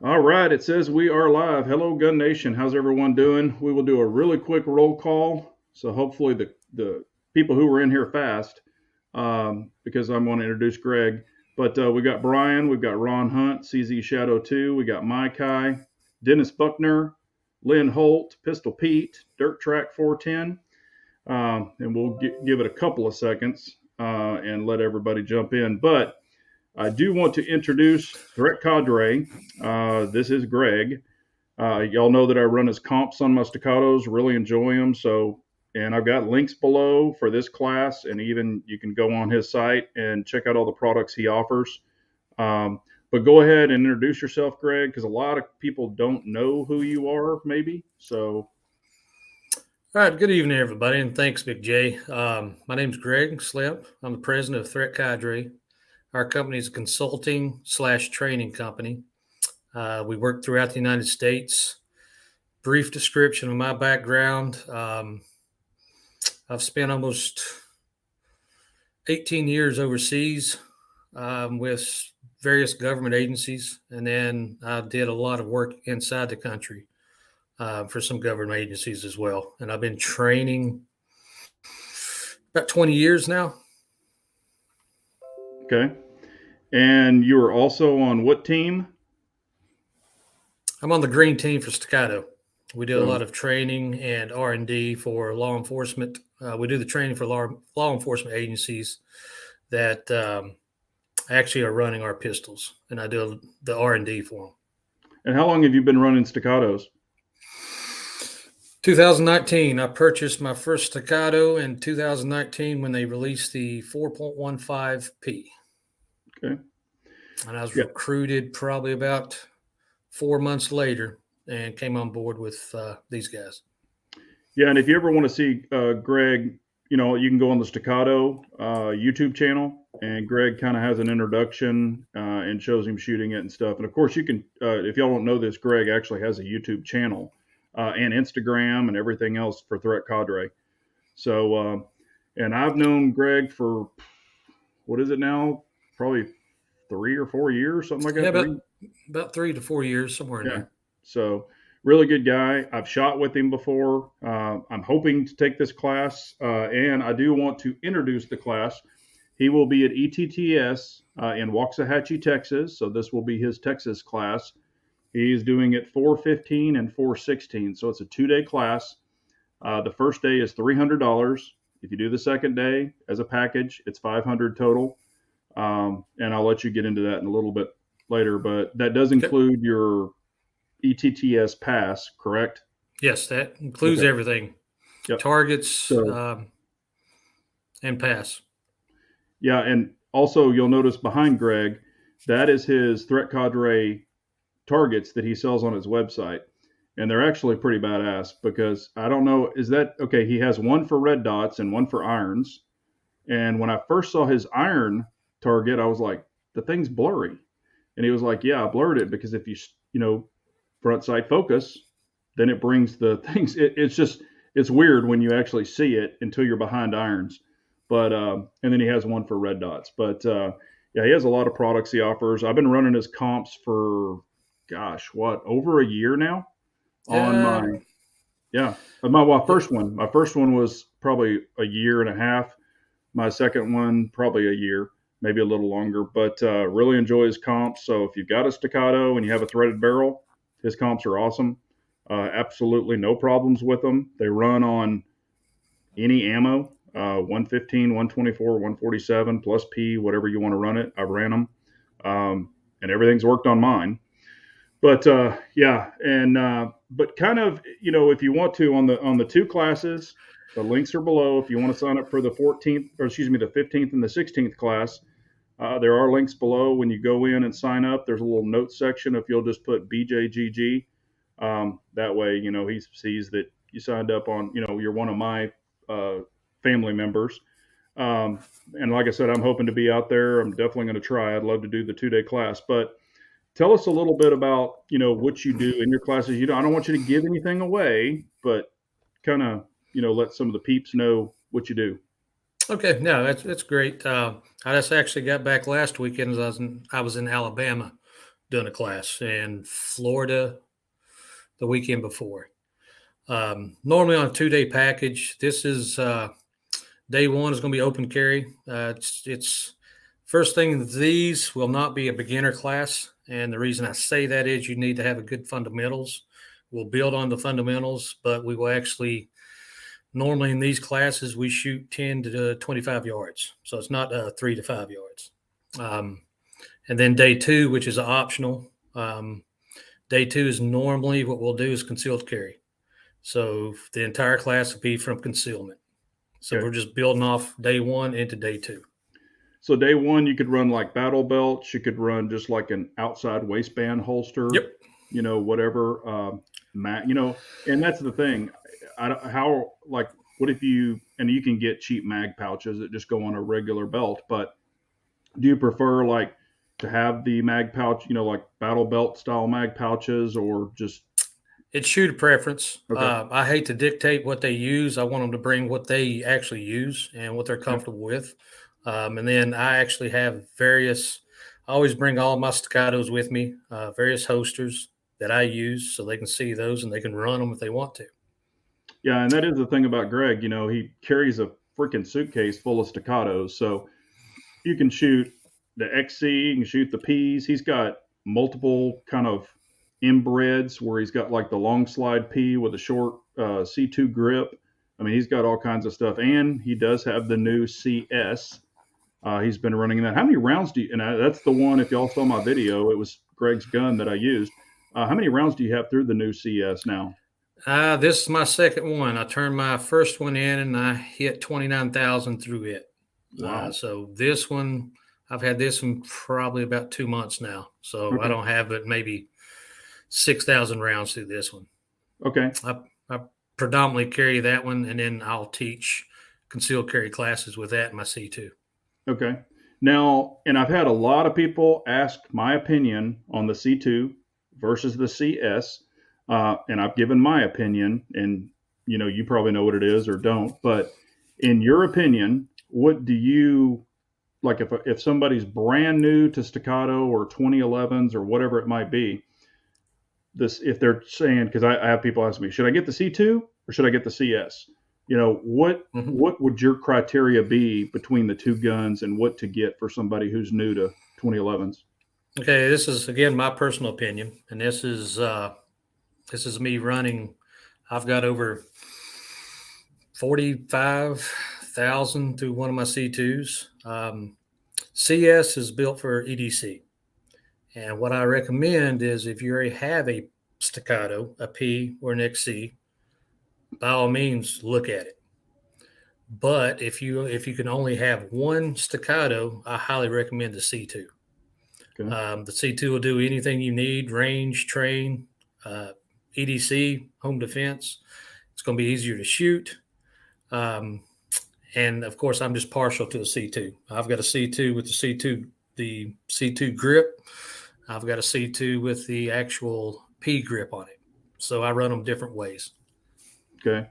All right, it says we are live. Hello, Gun Nation. How's everyone doing? We will do a really quick roll call. So hopefully the people who were in here fast, because I'm going to introduce Greg. But we got Brian, we've got Ron Hunt, CZ Shadow 2, we got Mai Kai, Dennis Buckner, Lynn Holt, Pistol Pete, Dirt Track 410. And we'll give it a couple of seconds and let everybody jump in. But I do want to introduce Threat Cadre. This is Greg. Y'all know that I run his comps on my Staccatos, really enjoy them. And I've got links below for this class, and even you can go on his site and check out all the products he offers. But go ahead and introduce yourself, Greg, because a lot of people don't know who you are, maybe. So. All right, good evening, everybody, and thanks, Big J. My name's Greg Slip. I'm the president of Threat Cadre. Our company is a consulting/training company. We work throughout the United States. Brief description of my background. I've spent almost 18 years overseas with various government agencies, and then I did a lot of work inside the country for some government agencies as well. And I've been training about 20 years now. Okay. And you are also on what team? I'm on the green team for Staccato. We do a lot of training and R&D for law enforcement. We do the training for law enforcement agencies that actually are running our pistols, and I do the R&D for them. And how long have you been running Staccatos? 2019. I purchased my first Staccato in 2019 when they released the 4.15P. Okay. And I was recruited probably about 4 months later and came on board with these guys. Yeah, and if you ever want to see Greg, you can go on the Staccato YouTube channel, and Greg kind of has an introduction and shows him shooting it and stuff. And of course, you can, if y'all don't know this, Greg actually has a YouTube channel and Instagram and everything else for Threat Cadre. So, and I've known Greg for, what is it now? Probably 3 or 4 years, something like that. Yeah, about 3 to 4 years, somewhere in there. So really good guy. I've shot with him before. I'm hoping to take this class, and I do want to introduce the class. He will be at ETTS in Waxahachie, Texas. So this will be his Texas class. He's doing it 4/15 and 4/16. So it's a 2-day class. The first day is $300. If you do the second day as a package, it's $500 total. And I'll let you get into that in a little bit later, but that does include your ETTS pass, correct? Yes, that includes everything. Yep. Targets and pass. Yeah, and also you'll notice behind Greg, that is his Threat Cadre targets that he sells on his website. And they're actually pretty badass because I don't know, is that, okay, he has one for red dots and one for irons. And when I first saw his iron target, I was like, the thing's blurry. And he was like, yeah, I blurred it because if you front sight focus, then it brings the things. It's weird when you actually see it until you're behind irons. But and then he has one for red dots. But yeah, he has a lot of products he offers. I've been running his comps for, over a year now. My first one. My first one was probably a year and a half. My second one probably a year, maybe a little longer. But really enjoy his comps. So if you've got a Staccato and you have a threaded barrel, his comps are awesome. Absolutely no problems with them. They run on any ammo, 115, 124, 147, plus P, whatever you want to run it. I've ran them, and everything's worked on mine. But but kind of, if you want to on the two classes, the links are below. If you want to sign up for the 15th and the 16th class, there are links below. When you go in and sign up, there's a little notes section. If you'll just put BJGG, that way, he sees that you signed up on, you're one of my family members. And like I said, I'm hoping to be out there. I'm definitely going to try. I'd love to do the 2-day class. But tell us a little bit about, what you do in your classes. I don't want you to give anything away, but kind of, let some of the peeps know what you do. Okay, no, that's great. I just actually got back last weekend as I was in Alabama doing a class, and Florida the weekend before. Normally on a 2-day package. This is day one is going to be open carry. It's first thing. These will not be a beginner class, and the reason I say that is you need to have a good fundamentals. We'll build on the fundamentals, but we will actually normally in these classes we shoot 10 to 25 yards, so it's not 3 to 5 yards. And then day two, which is optional. Day two is normally what we'll do is concealed carry. So the entire class will be from concealment. So Okay. we're just building off day one into day two. So day one, you could run like battle belts. You could run just like an outside waistband holster. Yep. Whatever. And that's the thing. What if you can get cheap mag pouches that just go on a regular belt, but do you prefer like to have the mag pouch, like battle belt style mag pouches, or just? It's shooter preference. Okay. I hate to dictate what they use. I want them to bring what they actually use and what they're comfortable with. And then I actually have I always bring all my staccatos with me, various holsters that I use so they can see those and they can run them if they want to. Yeah, and that is the thing about Greg. He carries a freaking suitcase full of staccatos, so you can shoot the XC, you can shoot the Ps. He's got multiple kind of inbreds where he's got like the long slide P with a short C2 grip. I mean, he's got all kinds of stuff, and he does have the new CS. He's been running that. How many rounds do you? And that's the one. If y'all saw my video, it was Greg's gun that I used. How many rounds do you have through the new CS now? This is my second one. I turned my first one in and I hit 29,000 through it. Wow. So this one, I've had this one probably about 2 months now. So Okay. I don't have but maybe 6,000 rounds through this one. Okay. I predominantly carry that one, and then I'll teach concealed carry classes with that in my C2. Okay. Now, and I've had a lot of people ask my opinion on the C2 versus the CS, and I've given my opinion, and you probably know what it is or don't, but in your opinion, what do you like if somebody's brand new to staccato or 2011s or whatever it might be? If they're saying, because I have people ask me, should I get the C2 or should I get the CS? What would your criteria be between the two guns, and what to get for somebody who's new to 2011s? Okay, this is again my personal opinion, and this is me running. I've got over 45,000 through one of my C2s. CS is built for EDC, and what I recommend is if you already have a staccato, a P or an XC, by all means look at it. But if you can only have one staccato, I highly recommend the C2. Okay. The C2 will do anything you need: range, train, EDC, home defense. It's going to be easier to shoot. And of course, I'm just partial to a C2. I've got a C2 with the C2 grip. I've got a C2 with the actual P grip on it. So I run them different ways. Okay.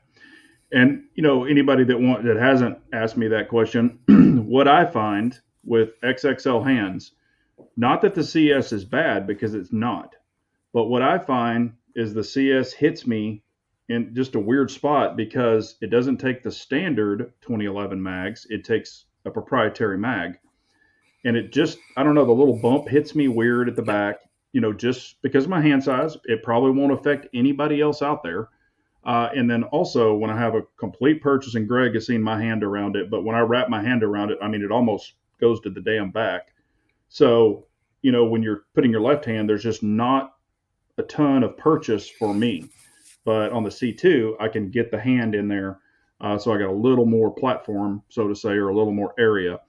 And anybody that hasn't asked me that question, what I find with XXL hands, not that the CS is bad, because it's not, but what I find is the CS hits me in just a weird spot because it doesn't take the standard 2011 mags. It takes a proprietary mag, and it just, I don't know, the little bump hits me weird at the back, just because of my hand size. It probably won't affect anybody else out there. And then also when I have a complete purchase, and Greg has seen my hand around it, but when I wrap my hand around it, I mean, it almost goes to the damn back. So, when you're putting your left hand, there's just not a ton of purchase for me. But on the C2, I can get the hand in there. So I got a little more platform, so to say, or a little more area.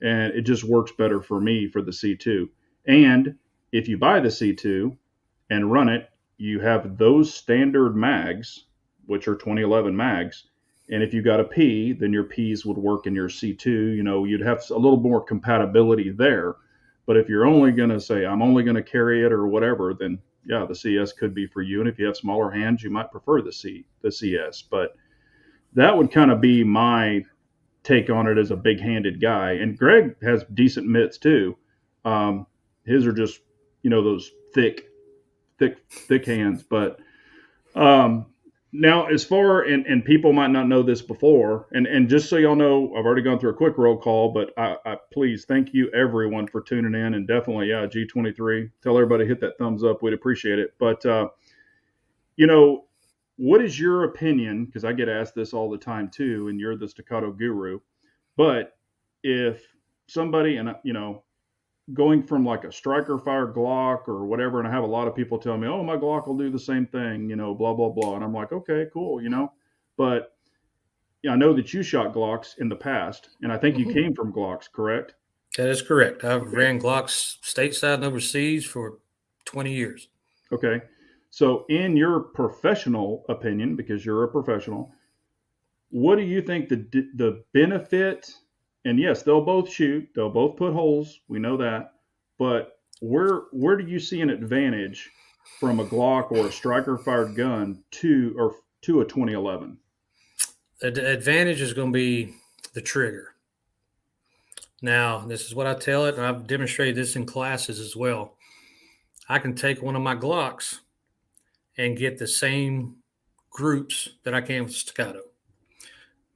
And it just works better for me for the C2. And if you buy the C2 and run it, you have those standard mags, which are 2011 mags. And if you got a P, then your Ps would work in your C2. You'd have a little more compatibility there. But if you're only going to say, I'm only going to carry it or whatever, then yeah, the CS could be for you. And if you have smaller hands, you might prefer the CS. But that would kind of be my take on it as a big-handed guy. And Greg has decent mitts too. His are just those thick hands. But um, now, as far and people might not know this before, and just so y'all know, I've already gone through a quick roll call, but I please thank you everyone for tuning in, and definitely G23. Tell everybody to hit that thumbs up. We'd appreciate it. But you know, what is your opinion? Because I get asked this all the time too, and you're the staccato guru. But if somebody and going from like a striker fire Glock or whatever, and I have a lot of people tell me, "Oh, my Glock will do the same thing," blah blah blah, and I'm like, "Okay, cool," but I know that you shot Glocks in the past, and I think you came from Glocks, correct? That is correct. I've Okay. ran Glocks stateside and overseas for 20 years. Okay. So, in your professional opinion, because you're a professional, what do you think the benefit? And yes, they'll both shoot, they'll both put holes. We know that, but where do you see an advantage from a Glock or a striker fired gun to a 2011? The advantage is going to be the trigger. Now, this is what I tell it, and I've demonstrated this in classes as well. I can take one of my Glocks and get the same groups that I can with staccato,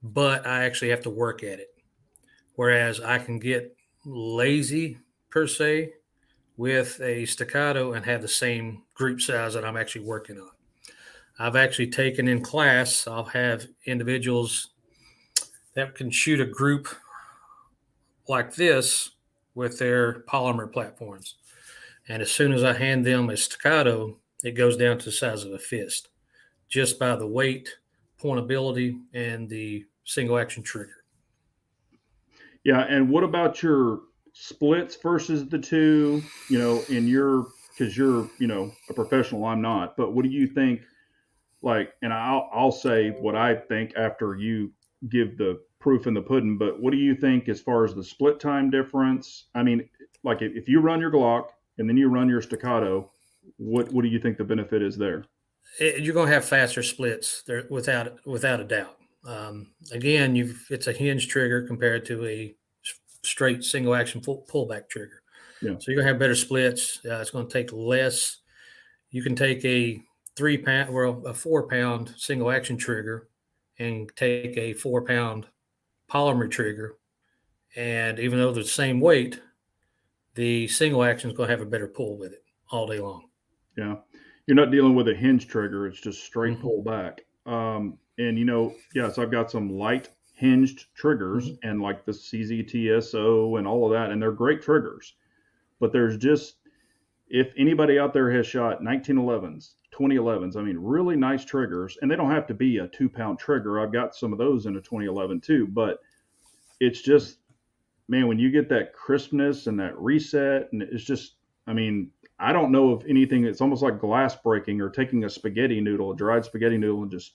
but I actually have to work at it. Whereas I can get lazy per se with a staccato and have the same group size that I'm actually working on. I've actually taken in class, I'll have individuals that can shoot a group like this with their polymer platforms. And as soon as I hand them a staccato, it goes down to the size of a fist just by the weight, pointability, and the single action trigger. Yeah, and what about your splits versus the two? Because you're a professional, I'm not. But what do you think? Like, and I'll say what I think after you give the proof in the pudding. But what do you think as far as the split time difference? I mean, like if you run your Glock and then you run your staccato, what do you think the benefit is there? You're going to have faster splits there without a doubt. Again, it's a hinge trigger compared to a straight single action pullback trigger. Yeah. So you're going to have better splits. It's going to take less. You can take a 4-pound single action trigger and take a 4-pound polymer trigger. And even though they're the same weight, the single action is going to have a better pull with it all day long. Yeah. You're not dealing with a hinge trigger. It's just straight Mm-hmm. pull back. And yes, I've got some light hinged triggers and like the CZTSO and all of that, and they're great triggers. But there's just, if anybody out there has shot 1911s, 2011s, I mean, really nice triggers, and they don't have to be a 2-pound trigger. I've got some of those in a 2011 too, but it's just, man, when you get that crispness and that reset, and it's just, I mean, I don't know of anything. It's almost like glass breaking or taking a spaghetti noodle, a dried spaghetti noodle, and just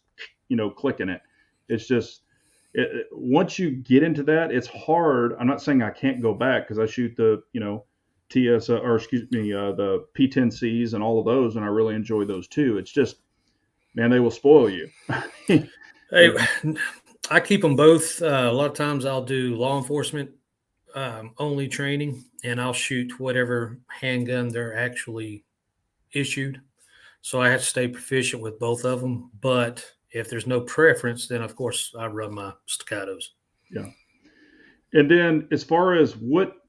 clicking it. It's just once you get into that, it's hard. I'm not saying I can't go back because I shoot the TS or excuse me the P10Cs and all of those, and I really enjoy those too. It's just, man, they will spoil you. Hey, I keep them both. A lot of times I'll do law enforcement only training, and I'll shoot whatever handgun they're actually issued. So I have to stay proficient with both of them. But if there's no preference, then of course I run my staccatos. Yeah. And then as far as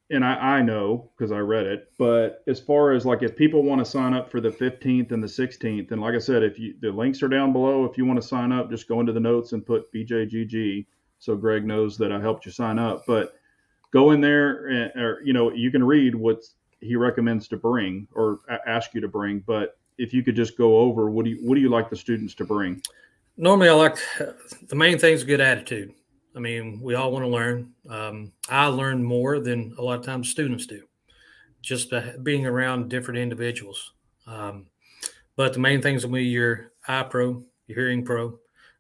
and I know because I read it, but as far as like if people want to sign up for the 15th and the 16th, and like I said, the links are down below. If you want to sign up, just go into the notes and put BJGG so Greg knows that I helped you sign up. But go in there or you can read what he recommends to bring or ask you to bring. But if you could just go over what do you like the students to bring? Normally, I like the main thing is a good attitude. I mean, we all want to learn. I learn more than a lot of times students do, just by being around different individuals. But the main things will be your eye pro, your hearing pro.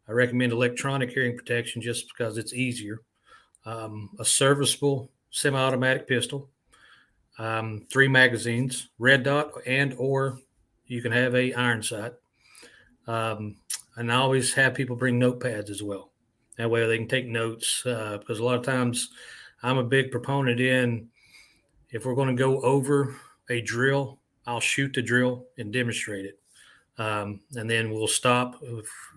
I recommend electronic hearing protection just because it's easier. A serviceable semi-automatic pistol, 3 magazines, red dot, and or you can have a iron sight. And I always have people bring notepads as well. That way they can take notes because a lot of times I'm a big proponent in if we're going to go over a drill I'll shoot the drill and demonstrate it. And then we'll stop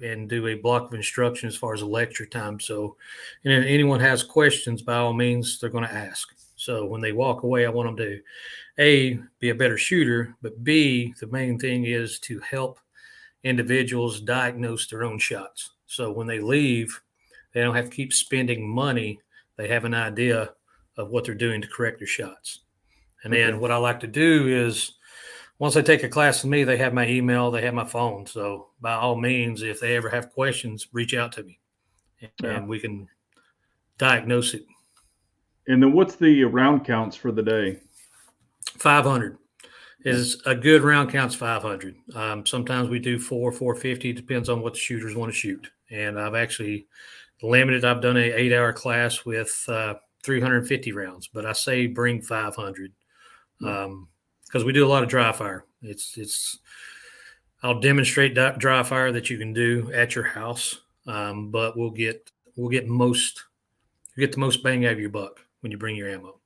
and do a block of instruction as far as a lecture time. So, and if anyone has questions, by all means, they're going to ask. So when they walk away, I want them to A, be a better shooter, but B, the main thing is to help individuals diagnose their own shots. So when they leave, they don't have to keep spending money. They have an idea of what they're doing to correct their shots. And then what I like to do is, once they take a class with me, they have my email, they have my phone. So by all means, if they ever have questions, reach out to me and we can diagnose it. And then what's the round counts for the day? 500 is a good round count's 500. Sometimes we do 450, depends on what the shooters want to shoot. And I've actually limited, I've done an 8-hour class with 350 rounds, but I say bring 500. Because we do a lot of dry fire. I'll demonstrate dry fire that you can do at your house, but we'll get the most bang out of your buck when you bring your ammo.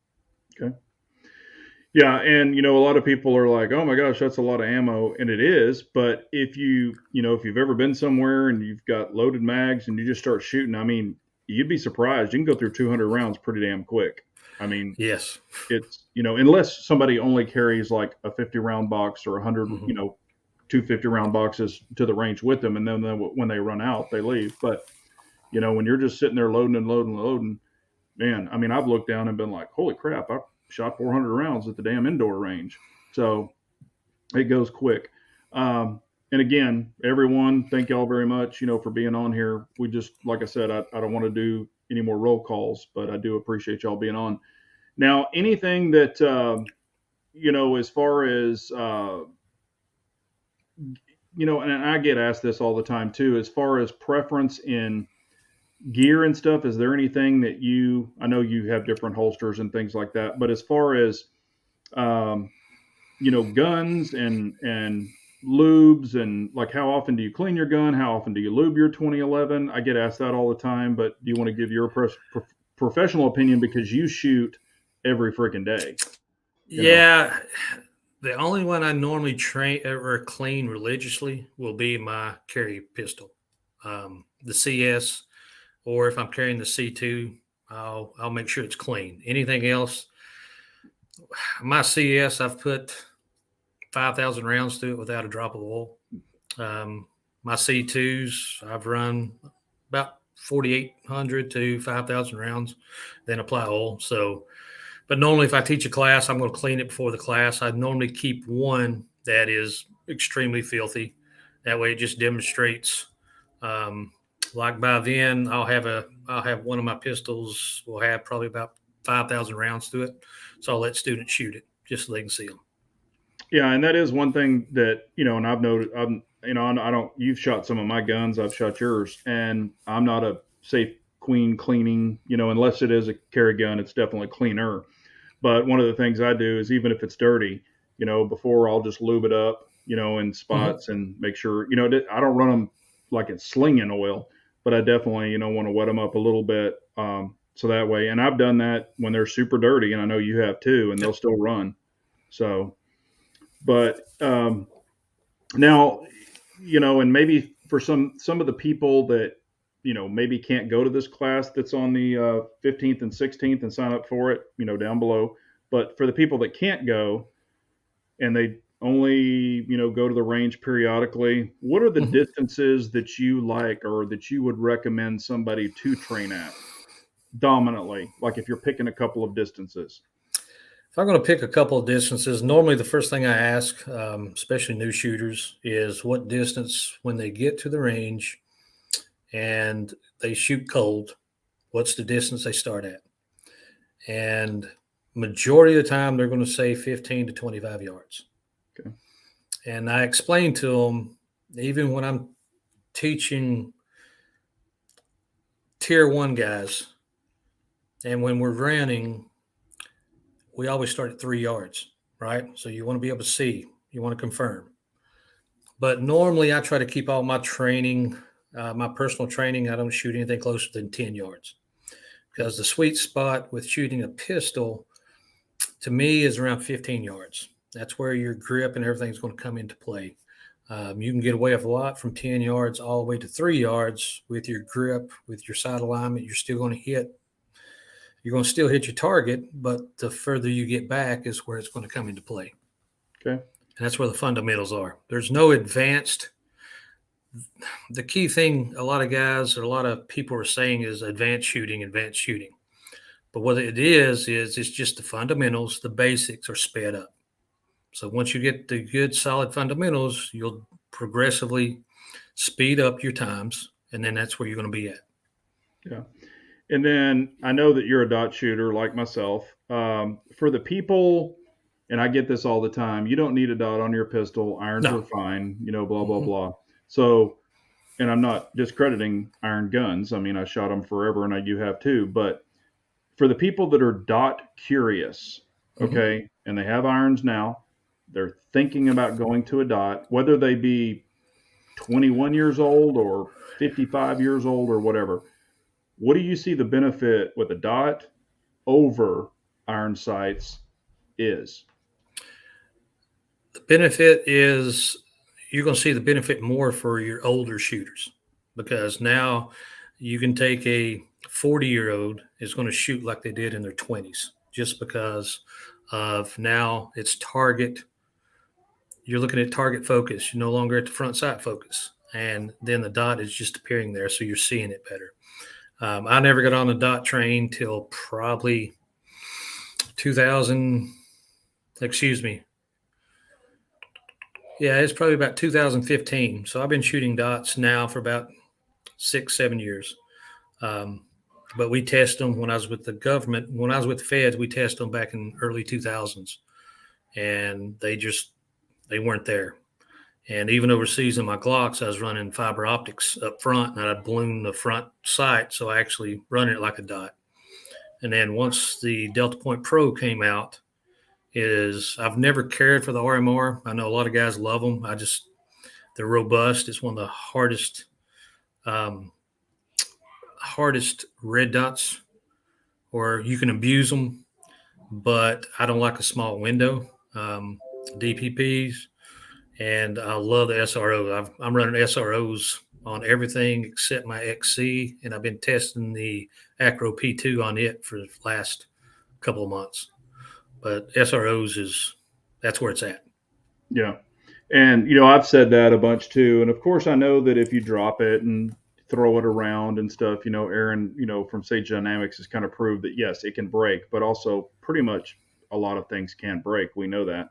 Okay. Yeah, and a lot of people are like, "Oh my gosh, that's a lot of ammo," and it is. But if you've ever been somewhere and you've got loaded mags and you just start shooting, I mean, you'd be surprised. You can go through 200 rounds pretty damn quick. I mean, yes, it's, unless somebody only carries like a 50 round box or 100, 250 round boxes to the range with them. And then when they run out, they leave. But, when you're just sitting there loading and loading and loading, man, I mean, I've looked down and been like, holy crap, I shot 400 rounds at the damn indoor range. So it goes quick. And again, everyone, thank y'all very much, for being on here. We just, like I said, I don't want to do any more roll calls, but I do appreciate y'all being on. Now, anything that, as far as, and I get asked this all the time too, as far as preference in gear and stuff, is there anything that I know you have different holsters and things like that, but as far as, guns and lubes and like how often do you clean your gun? How often do you lube your 2011? I get asked that all the time, but do you want to give your professional opinion because you shoot every freaking day? Yeah. The only one I normally train or clean religiously will be my carry pistol, the CS, or if I'm carrying the C2, I'll make sure it's clean. Anything else, my CS, I've put 5,000 rounds through it without a drop of oil. My C2s, I've run about 4,800 to 5,000 rounds, then apply oil. So, but normally if I teach a class, I'm going to clean it before the class. I normally keep one that is extremely filthy. That way it just demonstrates, like by then I'll have one of my pistols will have probably about 5,000 rounds through it. So I'll let students shoot it just so they can see them. Yeah, and that is one thing that, and I've noticed, you've shot some of my guns, I've shot yours, and I'm not a safe queen cleaning, unless it is a carry gun, it's definitely cleaner. But one of the things I do is even if it's dirty, before I'll just lube it up, in spots and make sure, I don't run them like it's slinging oil, but I definitely, want to wet them up a little bit. So that way, and I've done that when they're super dirty, and I know you have too, and they'll still run. So, but now, and maybe for some of the people that, maybe can't go to this class that's on the 15th and 16th and sign up for it, down below. But for the people that can't go and they only, go to the range periodically, what are the distances that you like or that you would recommend somebody to train at dominantly? Like if you're picking a couple of distances. If I'm going to pick a couple of distances, normally the first thing I ask, especially new shooters, is what distance when they get to the range and they shoot cold, what's the distance they start at? And majority of the time, they're going to say 15 to 25 yards. Okay. And I explain to them, even when I'm teaching tier 1 guys, and when we're running, we always start at 3 yards, right? So you want to be able to see, you want to confirm. But normally I try to keep all my training, my personal training, I don't shoot anything closer than 10 yards. Because the sweet spot with shooting a pistol, to me, is around 15 yards. That's where your grip and everything's going to come into play. You can get away with a lot from 10 yards all the way to 3 yards with your grip, with your side alignment. You're still going to hit. You're going to still hit your target, but the further you get back is where it's going to come into play. Okay. And that's where the fundamentals are. There's no advanced. The key thing a lot of guys or a lot of people are saying is advanced shooting, advanced shooting. But what it is it's just the fundamentals, the basics are sped up. So once you get the good, solid fundamentals, you'll progressively speed up your times, and then that's where you're going to be at. Yeah. And then I know that you're a dot shooter like myself. For the people, and I get this all the time, you don't need a dot on your pistol. Irons No. are fine, blah, blah, blah. So, and I'm not discrediting iron guns. I mean, I shot them forever and you have too. But for the people that are dot curious, okay, and they have irons now, they're thinking about going to a dot, whether they be 21 years old or 55 years old or whatever. What do you see the benefit with a dot over iron sights is? The benefit is you're going to see the benefit more for your older shooters, because now you can take a 40-year-old is going to shoot like they did in their 20s, just because of now it's target. You're looking at target focus. You're no longer at the front sight focus. And then the dot is just appearing there, so you're seeing it better. I never got on the dot train till probably 2000. Excuse me. Yeah, it's probably about 2015. So I've been shooting dots now for about 6-7 years. But we test them when I was with the government. When I was with the feds, we test them back in early 2000s. And they weren't there. And even overseas in my Glocks, I was running fiber optics up front, and I'd balloon the front sight, so I actually run it like a dot. And then once the Delta Point Pro came out, I've never cared for the RMR. I know a lot of guys love them. They're robust. It's one of the hardest red dots, or you can abuse them, but I don't like a small window. DPPs. And I love the SRO. I'm running SROs on everything except my XC, and I've been testing the Acro P2 on it for the last couple of months. But SROs that's where it's at. Yeah. And, I've said that a bunch too. And of course, I know that if you drop it and throw it around and stuff, Aaron, from Sage Dynamics has kind of proved that, yes, it can break, but also pretty much a lot of things can break. We know that.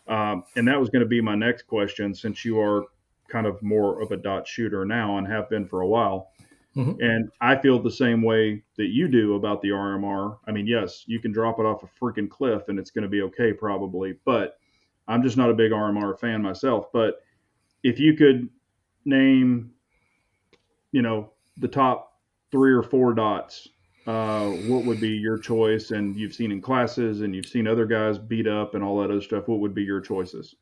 And that was going to be my next question, since you are kind of more of a dot shooter now and have been for a while. Mm-hmm. And I feel the same way that you do about the RMR. I mean, yes, you can drop it off a freaking cliff and it's going to be okay probably, but I'm just not a big RMR fan myself. But if you could name, the top 3 or 4 dots, what would be your choice? And you've seen in classes and you've seen other guys beat up and all that other stuff. What would be your choices?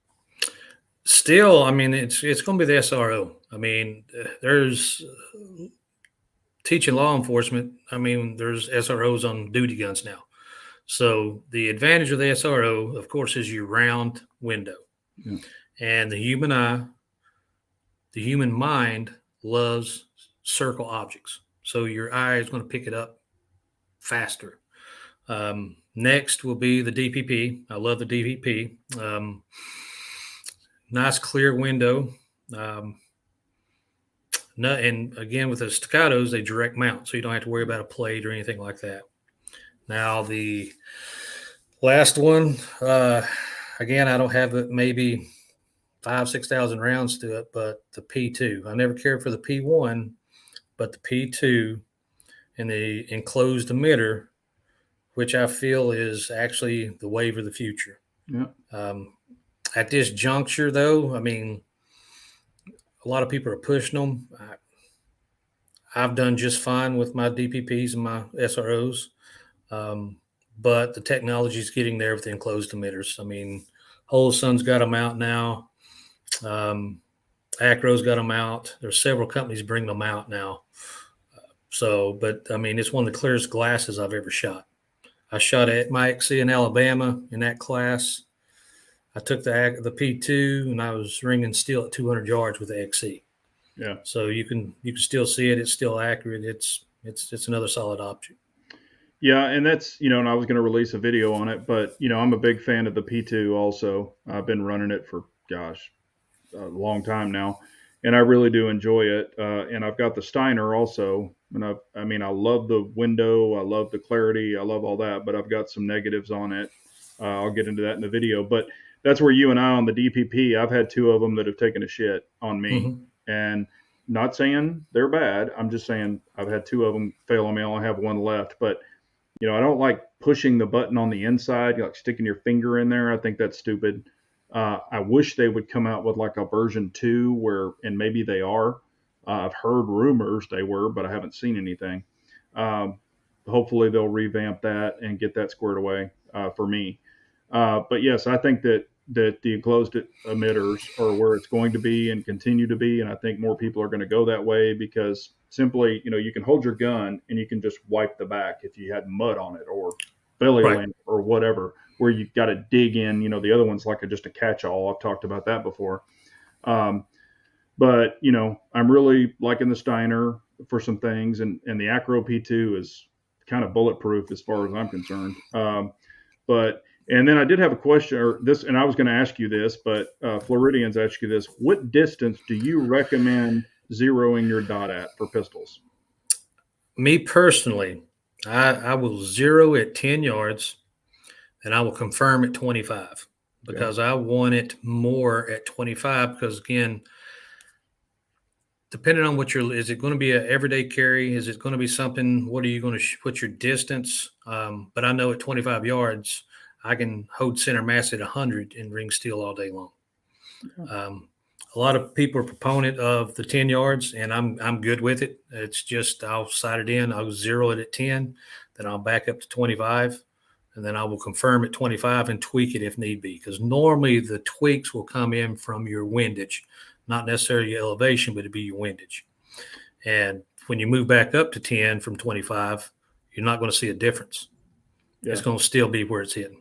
Still, I mean, it's going to be the SRO. I mean, there's teaching law enforcement. I mean, there's SROs on duty guns now. So the advantage of the SRO, of course, is your round window. Yeah. And the human eye, the human mind loves circle objects. So your eye is going to pick it up faster. Next will be the DPP. I love the DPP. Nice clear window. And again, with the staccatos, they direct mount, so you don't have to worry about a plate or anything like that. Now, the last one, again, I don't have it, maybe 5,000-6,000 rounds to it, but the P2. I never cared for the P1, but the P2 and the enclosed emitter, which I feel is actually the wave of the future. Yeah. At this juncture, though, I mean, a lot of people are pushing them. I've done just fine with my DPPs and my SROs, but the technology is getting there with the enclosed emitters. I mean, Holosun's got them out now. Acro's got them out. There's several companies bringing them out now. But I mean, it's one of the clearest glasses I've ever shot. I shot at my XC in Alabama in that class. I took the P2 and I was ringing steel at 200 yards with the XC. Yeah. So you can still see it. It's still accurate. It's another solid object. Yeah, and that's, and I was going to release a video on it, but I'm a big fan of the P2 also. I've been running it for a long time now, and I really do enjoy it. And I've got the Steiner also, and I love the window, I love the clarity, I love all that, but I've got some negatives on it. I'll get into that in the video, but that's where you and I on the DPP, I've had two of them that have taken a shit on me, and not saying they're bad. I'm just saying I've had two of them fail on me. I only have one left, but I don't like pushing the button on the inside, like sticking your finger in there. I think that's stupid. I wish they would come out with like a version 2 and maybe they are. I've heard rumors they were, but I haven't seen anything. Hopefully they'll revamp that and get that squared away for me. But yes, I think that the enclosed emitters are where it's going to be and continue to be. And I think more people are going to go that way because simply, you can hold your gun and you can just wipe the back if you had mud on it or belly lamp or whatever, where you've got to dig in. The other one's like just a catch-all. I've talked about that before. But, I'm really liking the Steiner for some things, and the Acro P2 is kind of bulletproof as far as I'm concerned. And then I did have a question, and I was going to ask you this, but Floridians asked you this. What distance do you recommend zeroing your dot at for pistols? Me personally, I will zero at 10 yards, and I will confirm at 25 because I want it more at 25 because, again, depending on is it going to be an everyday carry? Is it going to be something? What are you going to put your distance? But I know at 25 yards, I can hold center mass at 100 and ring steel all day long. A lot of people are proponent of the 10 yards, and I'm good with it. It's just I'll sight it in. I'll zero it at 10, then I'll back up to 25, and then I will confirm at 25 and tweak it if need be. Because normally the tweaks will come in from your windage, not necessarily your elevation, but it'd be your windage. And when you move back up to 10 from 25, you're not going to see a difference. Yeah. It's going to still be where it's hitting.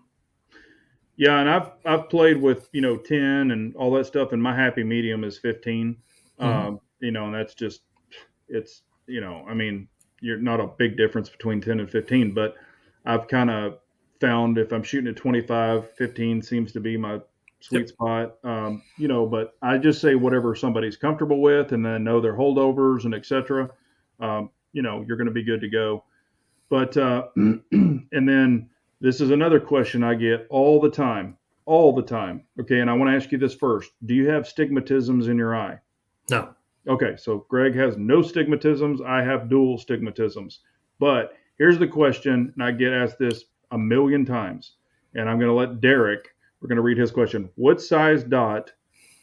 Yeah, and I've played with 10 and all that stuff, and my happy medium is 15. And that's just you're not a big difference between 10 and 15, but I've kind of found if I'm shooting at 25, 15 seems to be my sweet spot. But I just say whatever somebody's comfortable with, and then know their holdovers and etc. You're going to be good to go. But and then. This is another question I get all the time. Okay, and I want to ask you this first. Do you have stigmatisms in your eye? No. Okay, so Greg has no stigmatisms. I have dual stigmatisms. But here's the question, and I get asked this a million times, and I'm going to let Derek, we're going to read his question. What size dot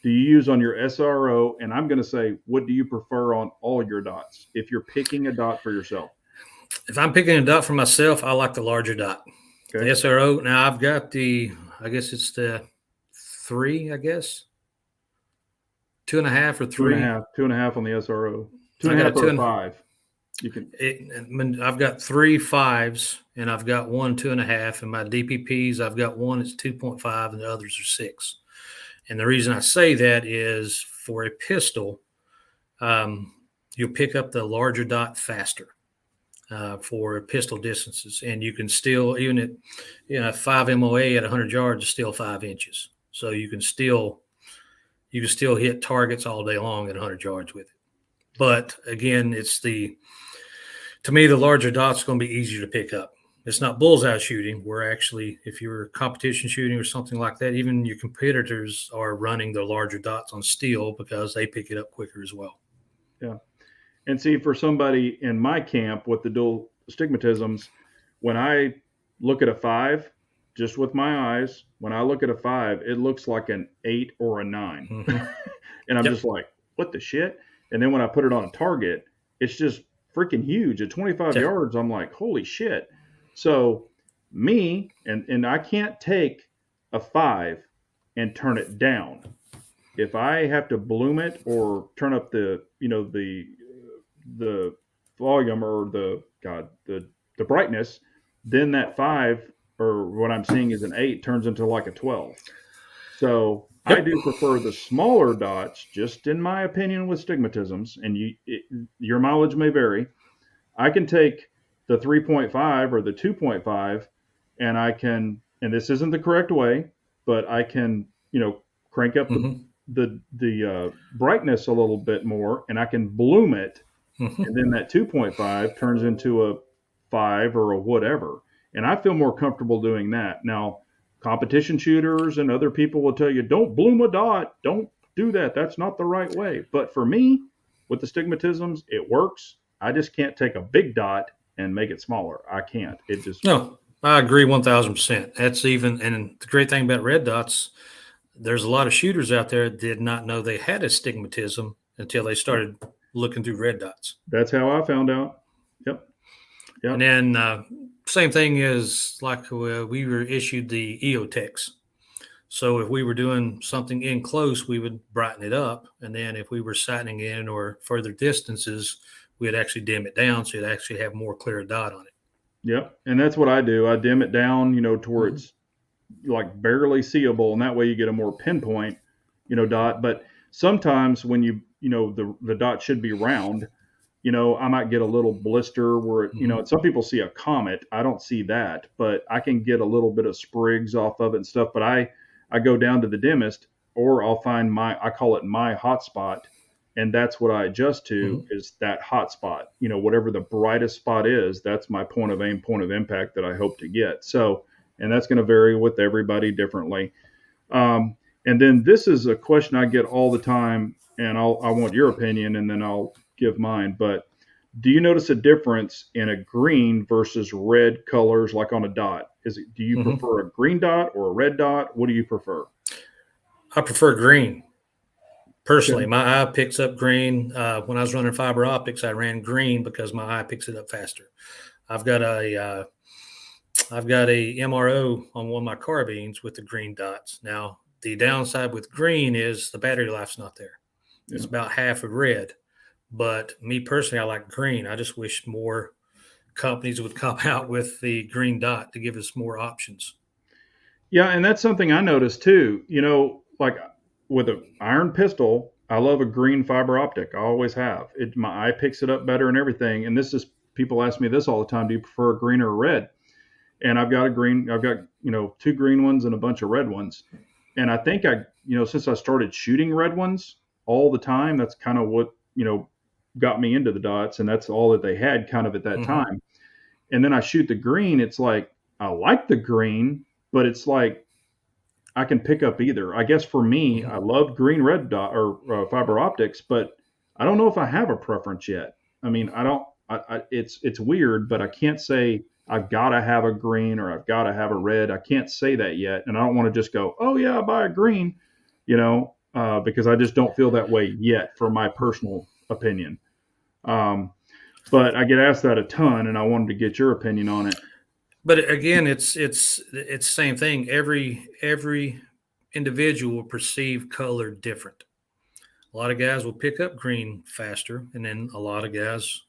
do you use on your SRO? And I'm going to say, what do you prefer on all your dots if you're picking a dot for yourself? If I'm picking a dot for myself, I like the larger dot. Okay. The SRO. Now I've got I guess it's the 3, 2.5 or 3. 2.5 on the SRO. 2.5 or 5. You can. I've got 3 5s and I've got 1 2.5. And my DPPs, I've got one that's 2.5 and the others are 6. And the reason I say that is for a pistol, you'll pick up the larger dot faster. For pistol distances, and you can still, even at 5 MOA at 100 yards is still 5 inches. So you can still hit targets all day long at 100 yards with it. But again, to me, the larger dot's going to be easier to pick up. It's not bullseye shooting, where actually, if you're competition shooting or something like that, even your competitors are running the larger dots on steel because they pick it up quicker as well. Yeah. And see, for somebody in my camp with the dual stigmatisms, when I look at a 5, just with my eyes, when I look at a 5, it looks like an 8 or a 9. Mm-hmm. And I'm just like, what the shit? And then when I put it on a target, it's just freaking huge. At 25 yards, I'm like, holy shit. So me, and I can't take a 5 and turn it down. If I have to bloom it or turn up the volume or the brightness, then that 5, or what I'm seeing is an 8, turns into like a 12. So I Yep. do prefer the smaller dots, just in my opinion, with stigmatisms, and your mileage may vary. I can take the 3.5 or the 2.5, and and this isn't the correct way, but I can, crank up Hmm. the brightness a little bit more, and I can bloom it, and Hmm. then that 2.5 turns into a 5 or a whatever. And I feel more comfortable doing that. Now, competition shooters and other people will tell you, don't bloom a dot. Don't do that. That's not the right way. But for me, with the stigmatisms, it works. I just can't take a big dot and make it smaller. I can't. It just, No, I agree 1000%. That's even, and the great thing about red dots, there's a lot of shooters out there that did not know they had astigmatism until they started looking through red dots. that's how I found out. Yep. And Yep. then, same thing is like we were issued the EOTEX. So if we were doing something in close, we would brighten it up. And then if we were sighting in or further distances, we'd actually dim it down so you'd actually have more clear dot on it. Yep. And that's what I do. I dim it down, to where Mhm. it's like barely seeable, and that way you get a more pinpoint, dot. But sometimes when the dot should be round, I might get a little blister where Mhm. some people see a comet. I don't see that, but I can get a little bit of sprigs off of it and stuff. But I go down to the dimmest, or I'll find I call it my hotspot, and that's what I adjust to, Mhm. is that hotspot. Whatever the brightest spot is, that's my point of aim, point of impact that I hope to get. So, and that's going to vary with everybody differently. Um, and then this is a question I get all the time, and I want your opinion, and then I'll give mine. But do you notice a difference in a green versus red colors, like on a dot? Do you Mhm. prefer a green dot or a red dot? What do you prefer? I prefer green. Personally, Okay. my eye picks up green. When I was running fiber optics, I ran green because my eye picks it up faster. I've got a I've got a MRO on one of my carbines with the green dots. Now, the downside with green is the battery life's not there. It's Yeah. about half of red. But me personally, I like green. I just wish more companies would come out with the green dot to give us more options. Yeah, and that's something I noticed too. Like with an iron pistol, I love a green fiber optic. I always have. My eye picks it up better and everything. And this is people ask me this all the time. Do you prefer a green or a red? And I've got a green. I've got two green ones and a bunch of red ones. And I think since I started shooting red ones all the time, that's kind of what got me into the dots, and that's all that they had kind of at that Hmm. time. And then I shoot the green. It's like I like the green, but it's like I can pick up either. I guess for me, Hmm. I love green red dot or fiber optics, but I don't know if I have a preference yet. I mean, I don't. It's weird, but I can't say I've got to have a green or I've got to have a red. I can't say that yet, and I don't want to just go, oh yeah, I'll buy a green, because I just don't feel that way yet, for my personal opinion. Um, but I get asked that a ton, and I wanted to get your opinion on it. But again, it's the same thing. Every individual will perceive color different. A lot of guys will pick up green faster, and then a lot of guys,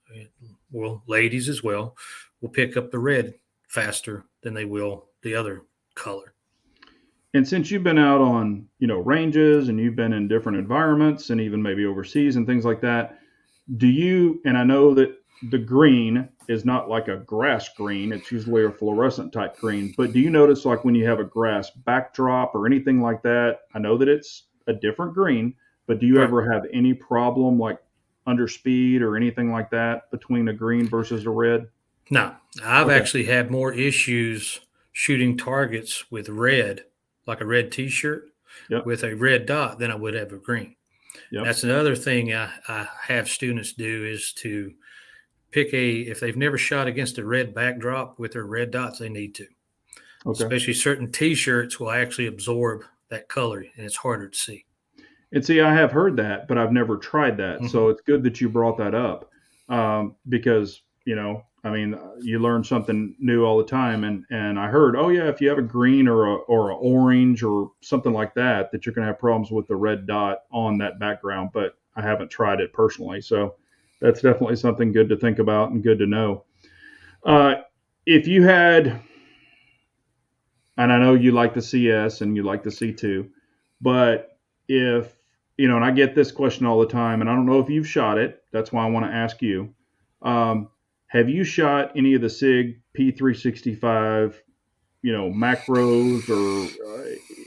well, ladies as well, will pick up the red faster than they will the other color. And since you've been out on, ranges, and you've been in different environments and even maybe overseas and things like that, and I know that the green is not like a grass green, it's usually a fluorescent type green, but do you notice, like, when you have a grass backdrop or anything like that? I know that it's a different green, but do you Right. ever have any problem, like under speed or anything like that, between a green versus a red? Now, I've Okay. actually had more issues shooting targets with red, like a red T-shirt, Yep. with a red dot than I would have a green. Yep. That's another thing I have students do is to pick if they've never shot against a red backdrop with their red dots, they need to. Okay. Especially certain T-shirts will actually absorb that color, and it's harder to see. And see, I have heard that, but I've never tried that. Hmm. So it's good that you brought that up, because I mean, you learn something new all the time. And I heard, oh yeah, if you have a green or a orange or something like that, that you're going to have problems with the red dot on that background. But I haven't tried it personally, so that's definitely something good to think about and good to know. Uh, if you had, and I know you like the CS and you like the C2. But if, and I get this question all the time, and I don't know if you've shot it. That's why I want to ask you. Um, have you shot any of the SIG P365, macros or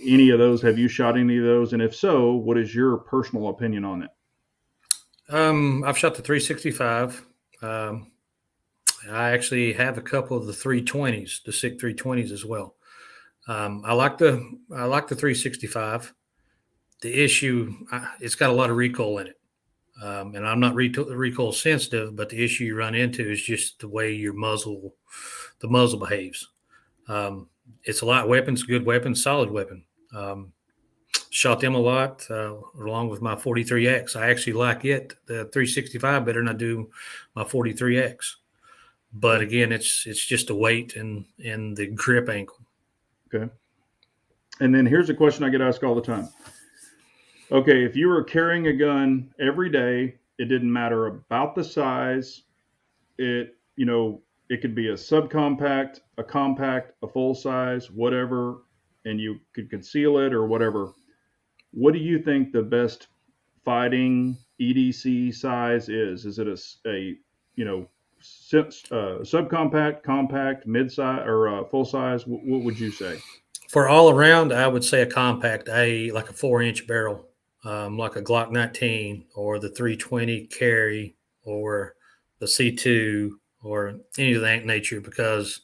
any of those? Have you shot any of those? And if so, what is your personal opinion on it? I've shot the 365. Um, I actually have a couple of the 320s, the SIG 320s as well. I like the 365. The issue, it's got a lot of recoil in it. And I'm not recoil sensitive, but the issue you run into is just the way the muzzle behaves. It's a light weapon, it's a good weapon, solid weapon. Shot them a lot, along with my 43X. I actually like the 365 better than I do my 43X. But again, it's just the weight and the grip angle. Okay. And then here's a question I get asked all the time. Okay, if you were carrying a gun every day, it didn't matter about the size. It could be a subcompact, a compact, a full size, whatever, and you could conceal it or whatever. What do you think the best fighting EDC size is? Is it a subcompact, compact, mid-size, or full size? What would you say? For all around, I would say a compact, like a 4-inch barrel, like a Glock 19 or the 320 carry or the C2 or any of that nature, because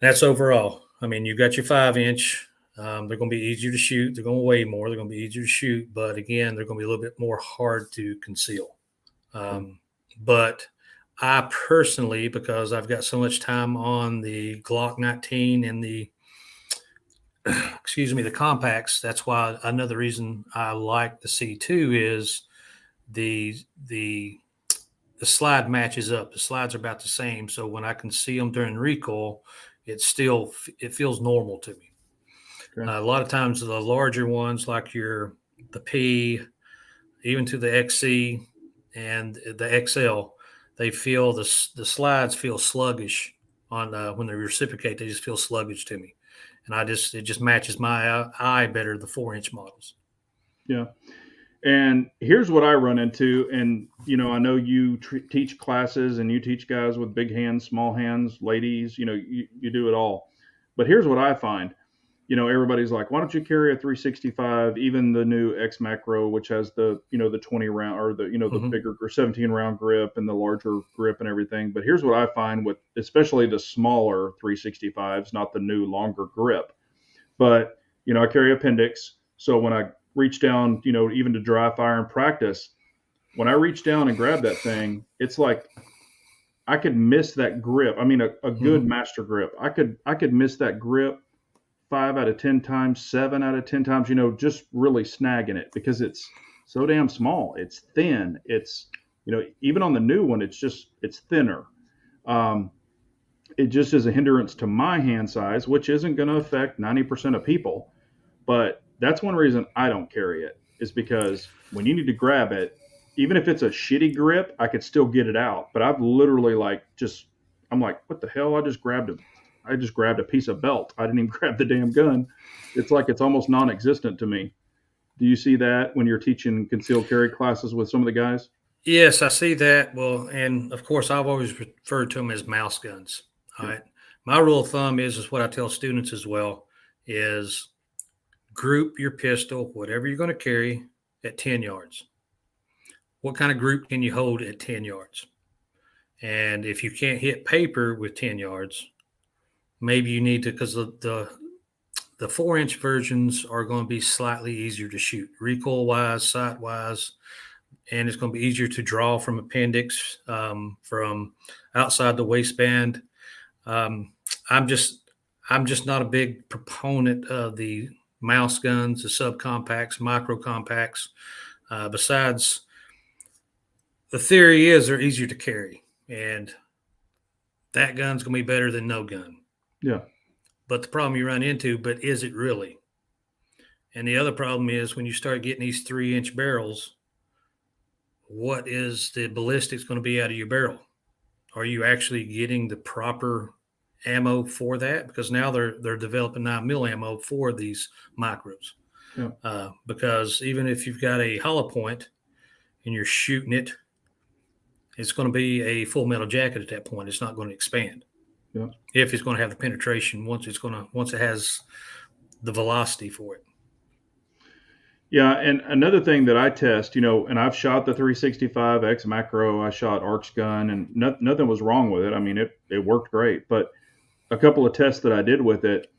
that's overall. I mean, you've got your 5-inch. They're going to be easier to shoot. They're going to weigh more. They're going to be easier to shoot. But again, they're going to be a little bit more hard to conceal. But I personally, because I've got so much time on the Glock 19 and the the compacts, that's why another reason I like the C2 is the slide matches up. The slides are about the same. So when I can see them during recoil, it feels normal to me. Okay. A lot of times the larger ones like the P, even to the XC and the XL, they feel the slides feel sluggish on when they reciprocate. They just feel sluggish to me, and it just matches my eye better, the 4-inch models. Yeah. And here's what I run into. And, I know you teach classes and you teach guys with big hands, small hands, ladies, you do it all. But here's what I find. Everybody's like, why don't you carry a 365, even the new X Macro, which has the 20 round or the bigger or 17 round grip and the larger grip and everything. But here's what I find with especially the smaller 365s, not the new longer grip. But, I carry appendix. So when I reach down, even to dry fire and practice, when I reach down and grab that thing, it's like I could miss that grip. I mean, a good master grip. I could miss that grip 5 out of 10 times, 7 out of 10 times, just really snagging it because it's so damn small. It's thin. It's, even on the new one, it's thinner. It just is a hindrance to my hand size, which isn't going to affect 90% of people. But that's one reason I don't carry it, is because when you need to grab it, even if it's a shitty grip, I could still get it out. But I've literally I'm like, what the hell? I just grabbed a piece of belt. I didn't even grab the damn gun. It's like it's almost non-existent to me. Do you see that when you're teaching concealed carry classes with some of the guys? Yes, I see that. Well, and of course, I've always referred to them as mouse guns. All right. My rule of thumb is what I tell students as well, is group your pistol, whatever you're going to carry, at 10 yards. What kind of group can you hold at 10 yards? And if you can't hit paper with 10 yards, maybe you need to, because the 4-inch versions are going to be slightly easier to shoot, recoil wise, sight wise, and it's going to be easier to draw from appendix, from outside the waistband. I'm just not a big proponent of the mouse guns, the subcompacts, micro compacts. Besides, the theory is they're easier to carry, and that gun's going to be better than no gun. Yeah. But the problem you run into, but is it really? And the other problem is when you start getting these 3-inch barrels, what is the ballistics going to be out of your barrel? Are you actually getting the proper ammo for that? Because now they're developing 9mm ammo for these micros. Yeah. Because even if you've got a hollow point and you're shooting it, it's going to be a full metal jacket at that point. It's not going to expand. Yeah. If it's going to have the penetration once it has the velocity for it. Yeah, and another thing that I test, and I've shot the 365 X macro, I shot Arc's gun, and nothing was wrong with it. I mean, it worked great. But a couple of tests that I did with it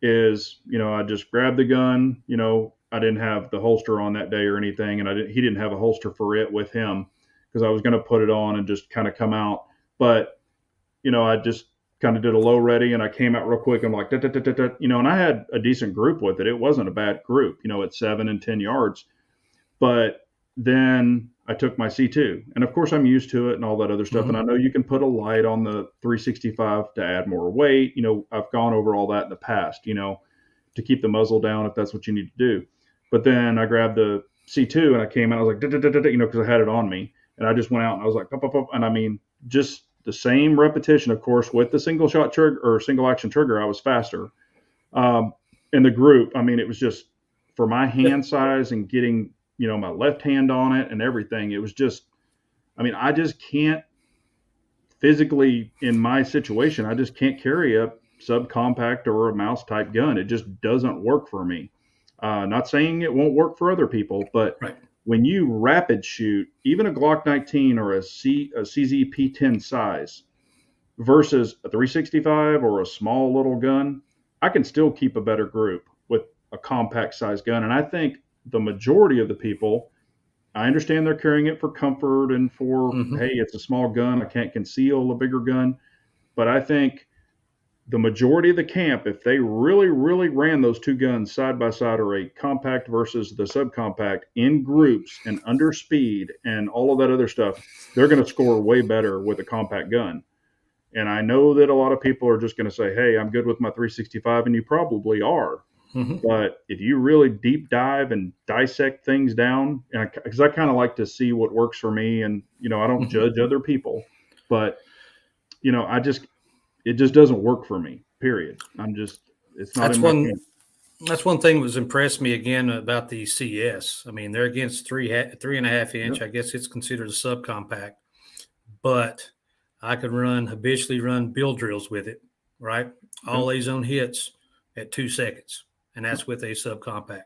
is, I just grabbed the gun. I didn't have the holster on that day or anything, and he didn't have a holster for it with him because I was going to put it on and just kind of come out. But I just kind of did a low ready and I came out real quick. I'm like, da, da, da, da, da, and I had a decent group with it. It wasn't a bad group, at 7 and 10 yards. But then I took my C2, and of course I'm used to it and all that other stuff. Mm-hmm. And I know you can put a light on the 365 to add more weight. I've gone over all that in the past, to keep the muzzle down if that's what you need to do. But then I grabbed the C2 and I came out. I was like, da, da, da, da, because I had it on me, and I just went out and I was like, pop, pop, pop. And I mean, just the same repetition, of course, with the single shot trigger or single action trigger, I was faster. In the group, I mean, it was just for my hand size and getting, my left hand on it and everything. It was just, I mean, I just can't physically in my situation, I just can't carry a subcompact or a mouse type gun. It just doesn't work for me. Not saying it won't work for other people, but right. When you rapid shoot, even a Glock 19 or a CZ P10 size versus a 365 or a small little gun, I can still keep a better group with a compact size gun. And I think the majority of the people, I understand they're carrying it for comfort and for, hey, it's a small gun, I can't conceal a bigger gun. But I think the majority of the camp, if they really, really ran those two guns side by side, or a compact versus the subcompact in groups and under speed and all of that other stuff, they're going to score way better with a compact gun. And I know that a lot of people are just going to say, hey, I'm good with my 365, and you probably are. Mm-hmm. But if you really deep dive and dissect things down, because I kind of like to see what works for me, and, I don't judge other people, but, it just doesn't work for me, period. It's not in my camp. That's one thing that was impressed me again about the CS. I mean, they're against 3.5 inch. Yep. I guess it's considered a subcompact, but I could habitually run bill drills with it, right? Yep. All A zone hits at 2 seconds, and that's with a subcompact.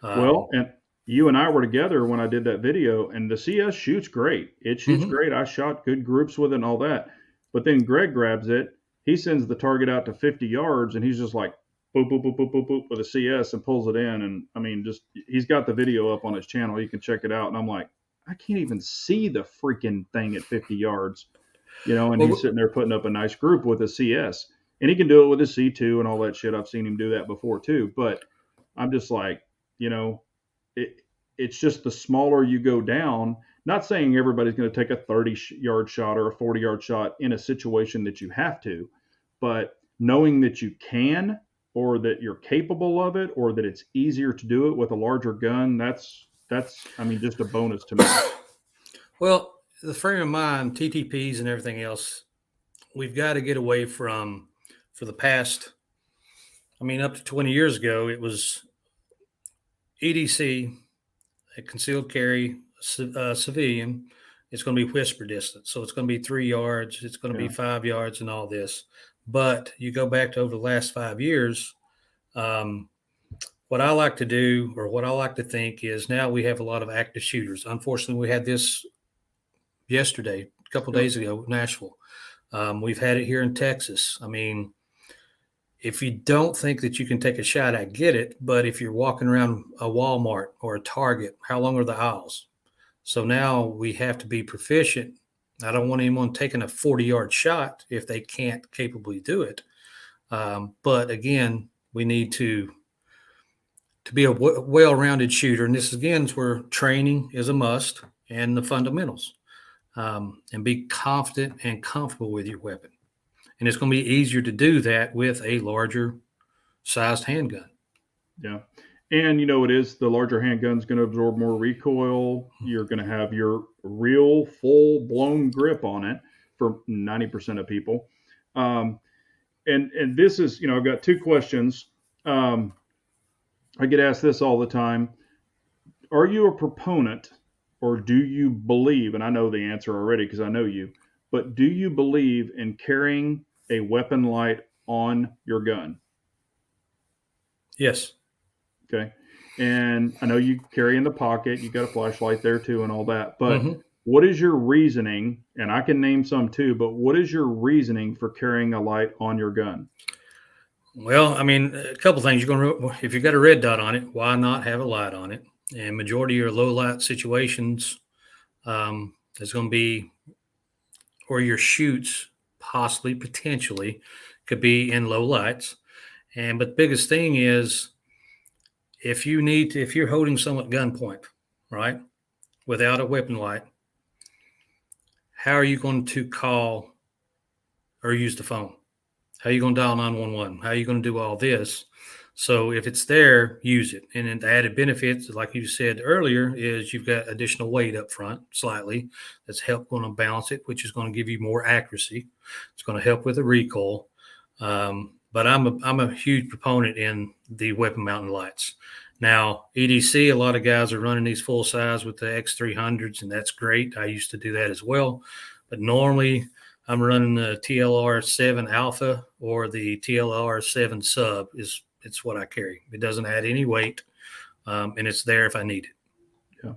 Well, and you and I were together when I did that video, and the CS shoots great. It shoots great. I shot good groups with it and all that. But then Greg grabs it. He sends the target out to 50 yards, and he's just like, boop, boop, boop, boop, boop, boop, with a CS and pulls it in. And, I mean, he's got the video up on his channel. You can check it out. And I'm like, I can't even see the freaking thing at 50 yards, and he's sitting there putting up a nice group with a CS. And he can do it with a C2 and all that shit. I've seen him do that before, too. But I'm just like, it's just the smaller you go down. Not saying everybody's going to take a 30-yard shot or a 40-yard shot in a situation that you have to, but knowing that you can, or that you're capable of it, or that it's easier to do it with a larger gun, that's I mean, just a bonus to me. Well, the frame of mind, TTPs and everything else, we've got to get away from, for the past, I mean, up to 20 years ago, it was EDC, a concealed carry, civilian. It's going to be whisper distance. So it's going to be 3 yards. It's going to be 5 yards and all this. But you go back to over the last 5 years, what I like to do, or what I like to think, is now we have a lot of active shooters. Unfortunately, we had this yesterday, a couple of days ago, Nashville. We've had it here in Texas. I mean, if you don't think that you can take a shot, I get it. But if you're walking around a Walmart or a Target, how long are the aisles? So now we have to be proficient. I don't want anyone taking a 40-yard shot if they can't capably do it. But again, we need to be a well-rounded shooter. And this, again, is where training is a must, and the fundamentals. And be confident and comfortable with your weapon. And it's going to be easier to do that with a larger sized handgun. Yeah. And, it is, the larger handgun's going to absorb more recoil. You're going to have your real full-blown grip on it for 90% of people. And this is, I've got two questions. I get asked this all the time. Are you a proponent or do you believe, and I know the answer already because I know you, but do you believe in carrying a weapon light on your gun? Yes. Okay. And I know you carry in the pocket, you got a flashlight there too, and all that. But Hmm. what is your reasoning? And I can name some too, but what is your reasoning for carrying a light on your gun? Well, I mean, a couple things. If you got a red dot on it, why not have a light on it? And majority of your low light situations, is going to be where your shoots possibly, potentially, could be in low lights. And but the biggest thing is if you're holding someone at gunpoint, right, without a weapon light, how are you going to call or use the phone? How are you going to dial 911? How are you going to do all this? So if it's there, use it. And then the added benefits, like you said earlier, is you've got additional weight up front slightly. That's going to balance it, which is going to give you more accuracy. It's going to help with the recoil. But I'm a huge proponent in the weapon mounting lights. Now, EDC, a lot of guys are running these full size with the X300s, and that's great. I used to do that as well. But normally, I'm running the TLR7 Alpha or the TLR7 Sub. It's what I carry. It doesn't add any weight, and it's there if I need it. Yeah.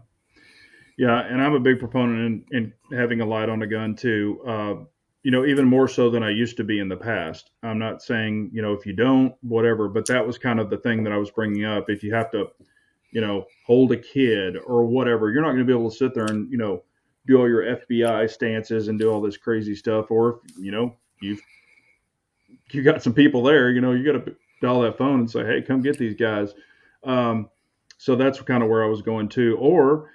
Yeah. And I'm a big proponent in having a light on a gun too. Even more so than I used to be in the past. I'm not saying, if you don't, whatever, but that was kind of the thing that I was bringing up. If you have to, hold a kid or whatever, you're not going to be able to sit there and, do all your FBI stances and do all this crazy stuff. Or if, you got some people there, you got to dial that phone and say, hey, come get these guys. Um, so that's kind of where I was going to. Or,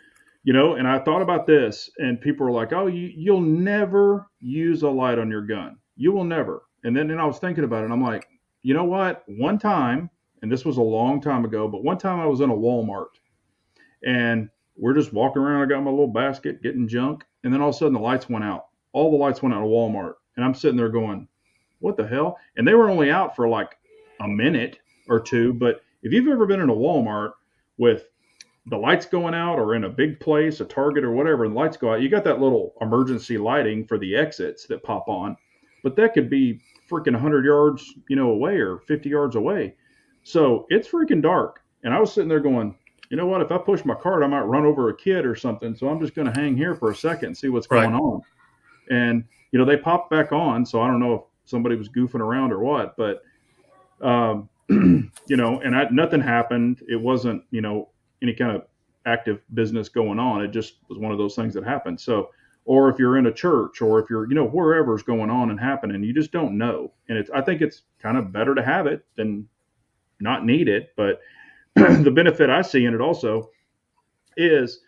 and I thought about this, and people were like, oh, you'll never use a light on your gun. You will never. And then I was thinking about it, and I'm like, you know what? One time, and this was a long time ago, but one time I was in a Walmart, and we're just walking around. I got my little basket getting junk, and then all of a sudden the lights went out. All the lights went out of Walmart, and I'm sitting there going, what the hell? And they were only out for like a minute or two. But if you've ever been in a Walmart with the lights going out or in a big place, a Target or whatever, and the lights go out, you got that little emergency lighting for the exits that pop on. But that could be freaking 100 yards, away or 50 yards away. So it's freaking dark. And I was sitting there going, you know what? If I push my cart, I might run over a kid or something. So I'm just going to hang here for a second and see what's Right. going on. And, they popped back on. So I don't know if somebody was goofing around or what, but, and nothing happened. It wasn't, any kind of active business going on. It just was one of those things that happened. So, or if you're in a church or if you're, wherever's going on and happening, you just don't know. And I think it's kind of better to have it than not need it. But the benefit I see in it also is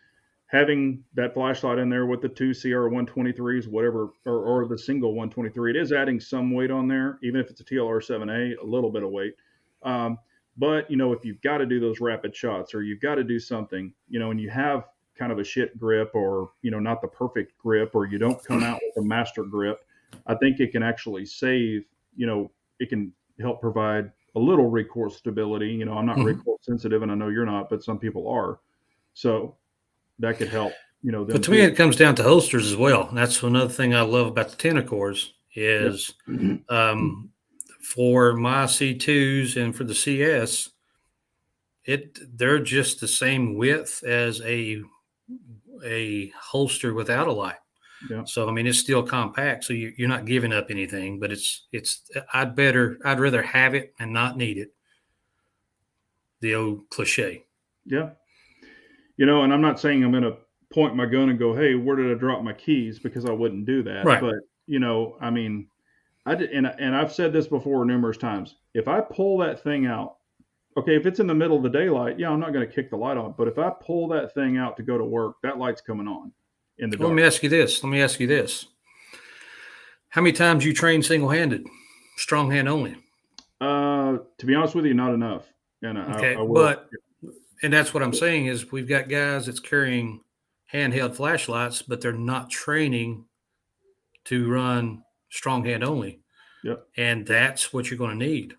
having that flashlight in there with the two CR123s, whatever, or the single 123. It is adding some weight on there, even if it's a TLR7A, a little bit of weight. But if you've got to do those rapid shots or you've got to do something, and you have kind of a shit grip or not the perfect grip or you don't come out with a master grip, I think it can actually save. It can help provide a little recoil stability. I'm not Mm-hmm. recoil sensitive, and I know you're not, but some people are. So that could help. But Them to me, too. it comes down to holsters as well. And that's another thing I love about the Tentacores Yep. is for my C2s and for the CS, they're just the same width as a holster without a light. Yeah. So I mean, it's still compact, so you're not giving up anything. But I'd rather have it and not need it. The old cliche. Yeah. And I'm not saying I'm going to point my gun and go, hey, where did I drop my keys? Because I wouldn't do that. Right. But, I mean, I did, and I've said this before numerous times. If I pull that thing out, okay, if it's in the middle of the daylight, yeah, I'm not going to kick the light on. But if I pull that thing out to go to work, that light's coming on in the Well, dark. Let me ask you this. How many times you train single-handed, strong hand only? To be honest with you, not enough. And Okay, I will. and that's what I'm saying is we've got guys that's carrying handheld flashlights, but they're not training to run strong hand only, Yep. and that's what you're going to need.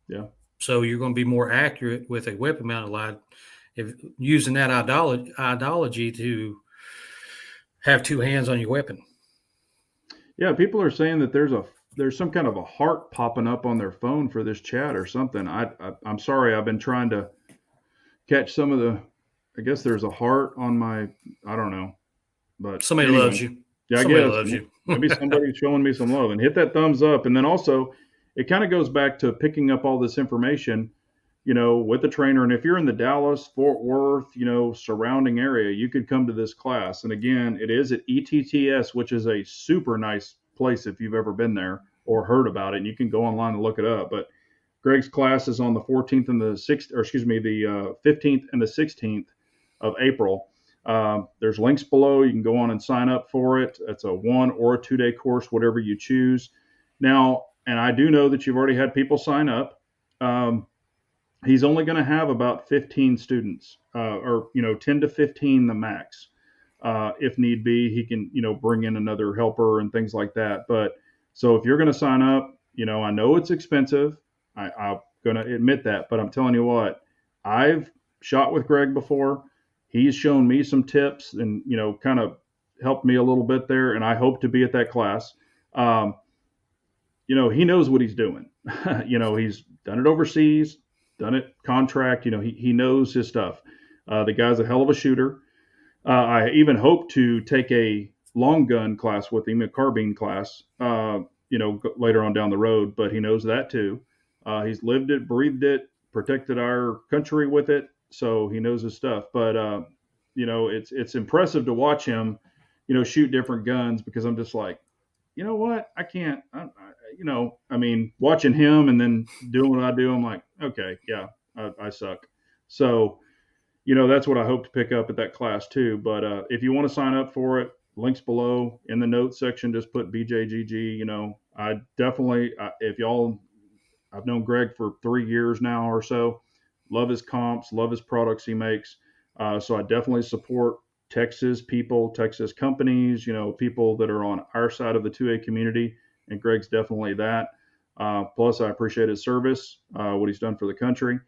Yeah. So you're going to be more accurate with a weapon mounted light if using that ideology to have two hands on your weapon. Yeah, people are saying that there's some kind of a heart popping up on their phone for this chat or something. I'm sorry, I've been trying to catch some of the. I guess there's a heart on my. I don't know, but Somebody anyway, loves you. yeah, I Somebody guess loves you. maybe somebody's showing me some love and hit that thumbs up, and then also it kind of goes back to picking up all this information, with the trainer. And if you're in the Dallas, Fort Worth, surrounding area, you could come to this class. And again, it is at ETTS, which is a super nice place if you've ever been there or heard about it. And you can go online and look it up. But Greg's class is on the 14th and the 6th, or excuse me, the 15th and the 16th of April. There's links below. You can go on and sign up for it. It's a 1 or a 2-day course, whatever you choose. Now, and I do know that you've already had people sign up. He's only going to have about 15 students, or 10 to 15 the max. If need be, he can bring in another helper and things like that. But so if you're going to sign up, I know it's expensive. I'm going to admit that, but I'm telling you what, I've shot with Greg before. He's shown me some tips and kind of helped me a little bit there, and I hope to be at that class. He knows what he's doing. He's done it overseas, done it contract. He knows his stuff. The guy's a hell of a shooter. I even hope to take a long gun class with him, a carbine class, later on down the road, but he knows that too. He's lived it, breathed it, protected our country with it, so he knows his stuff. But it's impressive to watch him, shoot different guns, because I'm just like, you know what, I can't. Watching him and then doing what I do, I'm like, okay, yeah, I suck. So, that's what I hope to pick up at that class too. But if you want to sign up for it, links below in the notes section. Just put BJGG. I definitely, if y'all, I've known Greg for 3 years now or so. Love his comps, love his products he makes. So I definitely support Texas people, Texas companies, people that are on our side of the 2A community. And Greg's definitely that. Plus, I appreciate his service, what he's done for the country.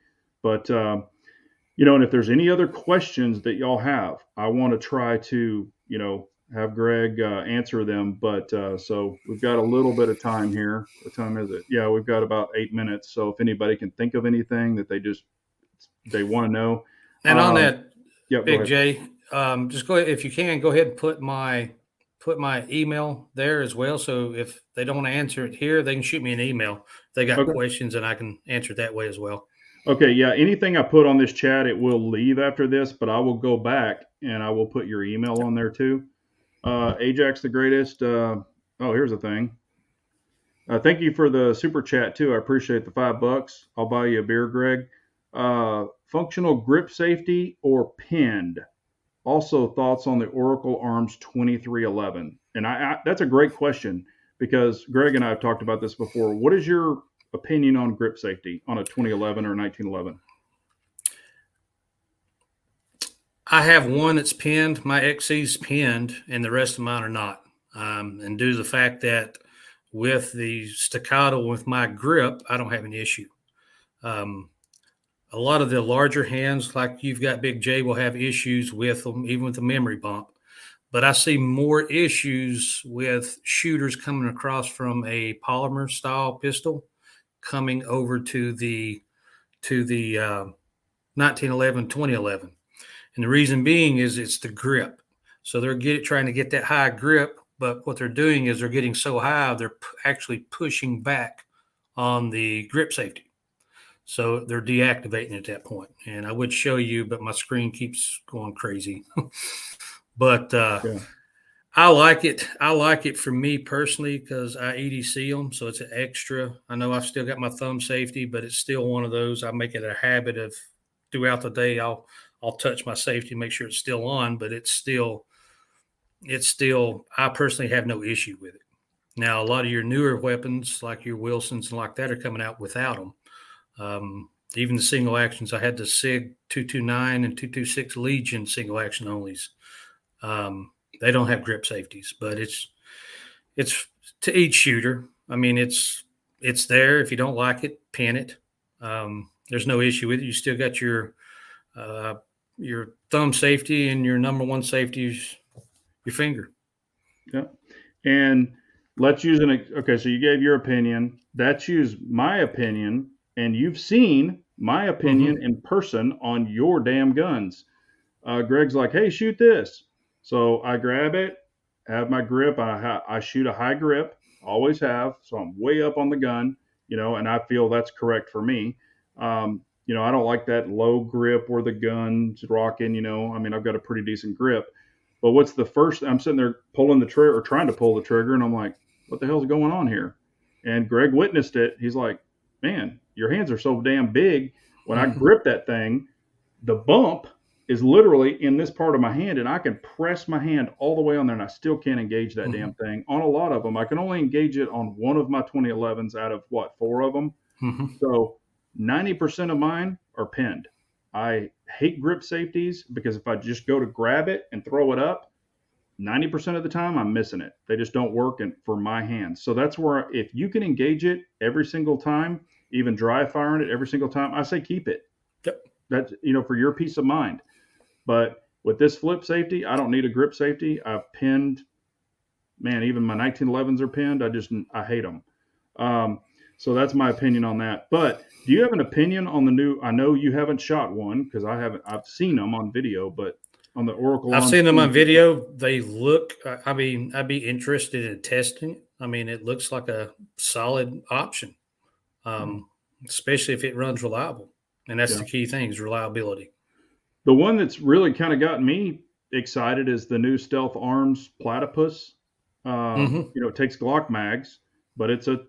But, and if there's any other questions that y'all have, I want to try to, have Greg answer them. But so we've got a little bit of time here. What time is it? Yeah, we've got about 8 minutes. So if anybody can think of anything that they want to know. And on that, yeah, Big J, just go ahead, if you can, go ahead and put my email there as well. So if they don't want to answer it here, they can shoot me an email. If they got questions, and I can answer it that way as well. Okay, yeah. Anything I put on this chat, it will leave after this, but I will go back and I will put your email on there too. Ajax the greatest. Here's the thing. Thank you for the super chat too. I appreciate the $5. I'll buy you a beer, Greg. Functional grip safety or pinned? Also, thoughts on the Oracle Arms 2311? And that's a great question, because Greg and I have talked about this before. What is your opinion on grip safety on a 2011 or 1911? I have one that's pinned. My XC's pinned, and the rest of mine are not. And due to the fact that with the Staccato, with my grip, I don't have an issue. A lot of the larger hands, like you've got Big J, will have issues with them, even with the memory bump. But I see more issues with shooters coming across from a polymer style pistol coming over to the 1911, 2011. And the reason being is it's the grip. So they're trying to get that high grip, but what they're doing is they're getting so high, they're actually pushing back on the grip safety. So they're deactivating at that point. And I would show you, but my screen keeps going crazy. But yeah. I like it. I like it for me personally because I EDC them. So it's an extra. I know I've still got my thumb safety, but it's still one of those. I make it a habit of throughout the day, I'll touch my safety, make sure it's still on, but it's still, I personally have no issue with it. Now, a lot of your newer weapons, like your Wilsons and like that, are coming out without them. Even the single actions, I had the SIG 229 and 226 Legion single action onlys. They don't have grip safeties, but it's to each shooter. I mean, it's there. If you don't like it, pin it. there's no issue with it. You still got uh, your thumb safety, and your number one safety is your finger. Yeah. And let's use okay, so you gave your opinion. Let's use my opinion, and you've seen my opinion in person on your damn guns. Greg's like, hey, shoot this. So I grab it, have my grip. I shoot a high grip, always have. So I'm way up on the gun, and I feel that's correct for me. I don't like that low grip where the gun's rocking, I mean, I've got a pretty decent grip. But what's the first? I'm sitting there pulling the trigger or trying to pull the trigger, and I'm like, what the hell's going on here? And Greg witnessed it. He's like, man, your hands are so damn big. When I grip that thing, the bump is literally in this part of my hand, and I can press my hand all the way on there, and I still can't engage that damn thing. On a lot of them, I can only engage it on one of my 2011s out of four of them. So 90% of mine are pinned. I hate grip safeties because if I just go to grab it and throw it up, 90% of the time I'm missing it. They just don't work for my hands. So that's where if you can engage it every single time, even dry firing it every single time, I say keep it. Yep. That's, for your peace of mind. But with this flip safety, I don't need a grip safety. I've pinned, man, even my 1911s are pinned. I hate them. So that's my opinion on that. But do you have an opinion on the new? I know you haven't shot one because I've seen them on video, but on the Oracle, I've seen them on video. They look. I mean, I'd be interested in testing it. I mean, it looks like a solid option, especially if it runs reliable, and that's the key thing is reliability. The one that's really kind of gotten me excited is the new Stealth Arms Platypus. It takes Glock mags, but it's a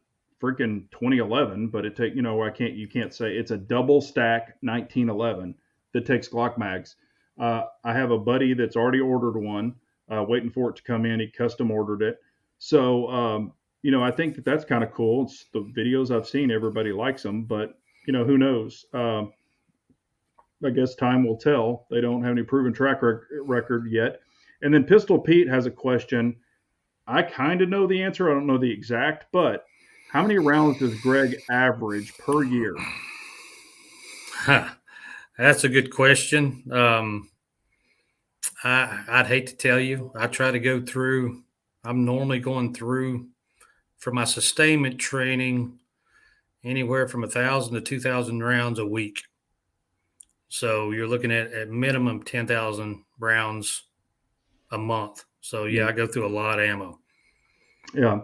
freaking 2011, but you can't say it's a double stack 1911 that takes Glock mags. I have a buddy that's already ordered one, waiting for it to come in. He custom ordered it. So, I think that's kind of cool. It's the videos I've seen, everybody likes them, but who knows? I guess time will tell. They don't have any proven track record yet. And then Pistol Pete has a question. I kind of know the answer. I don't know the exact, but how many rounds does Greg average per year? That's a good question. I'd hate to tell you. I try to go through. I'm normally going through for my sustainment training anywhere from 1,000 to 2,000 rounds a week. So you're looking at minimum 10,000 rounds a month. So I go through a lot of ammo. Yeah.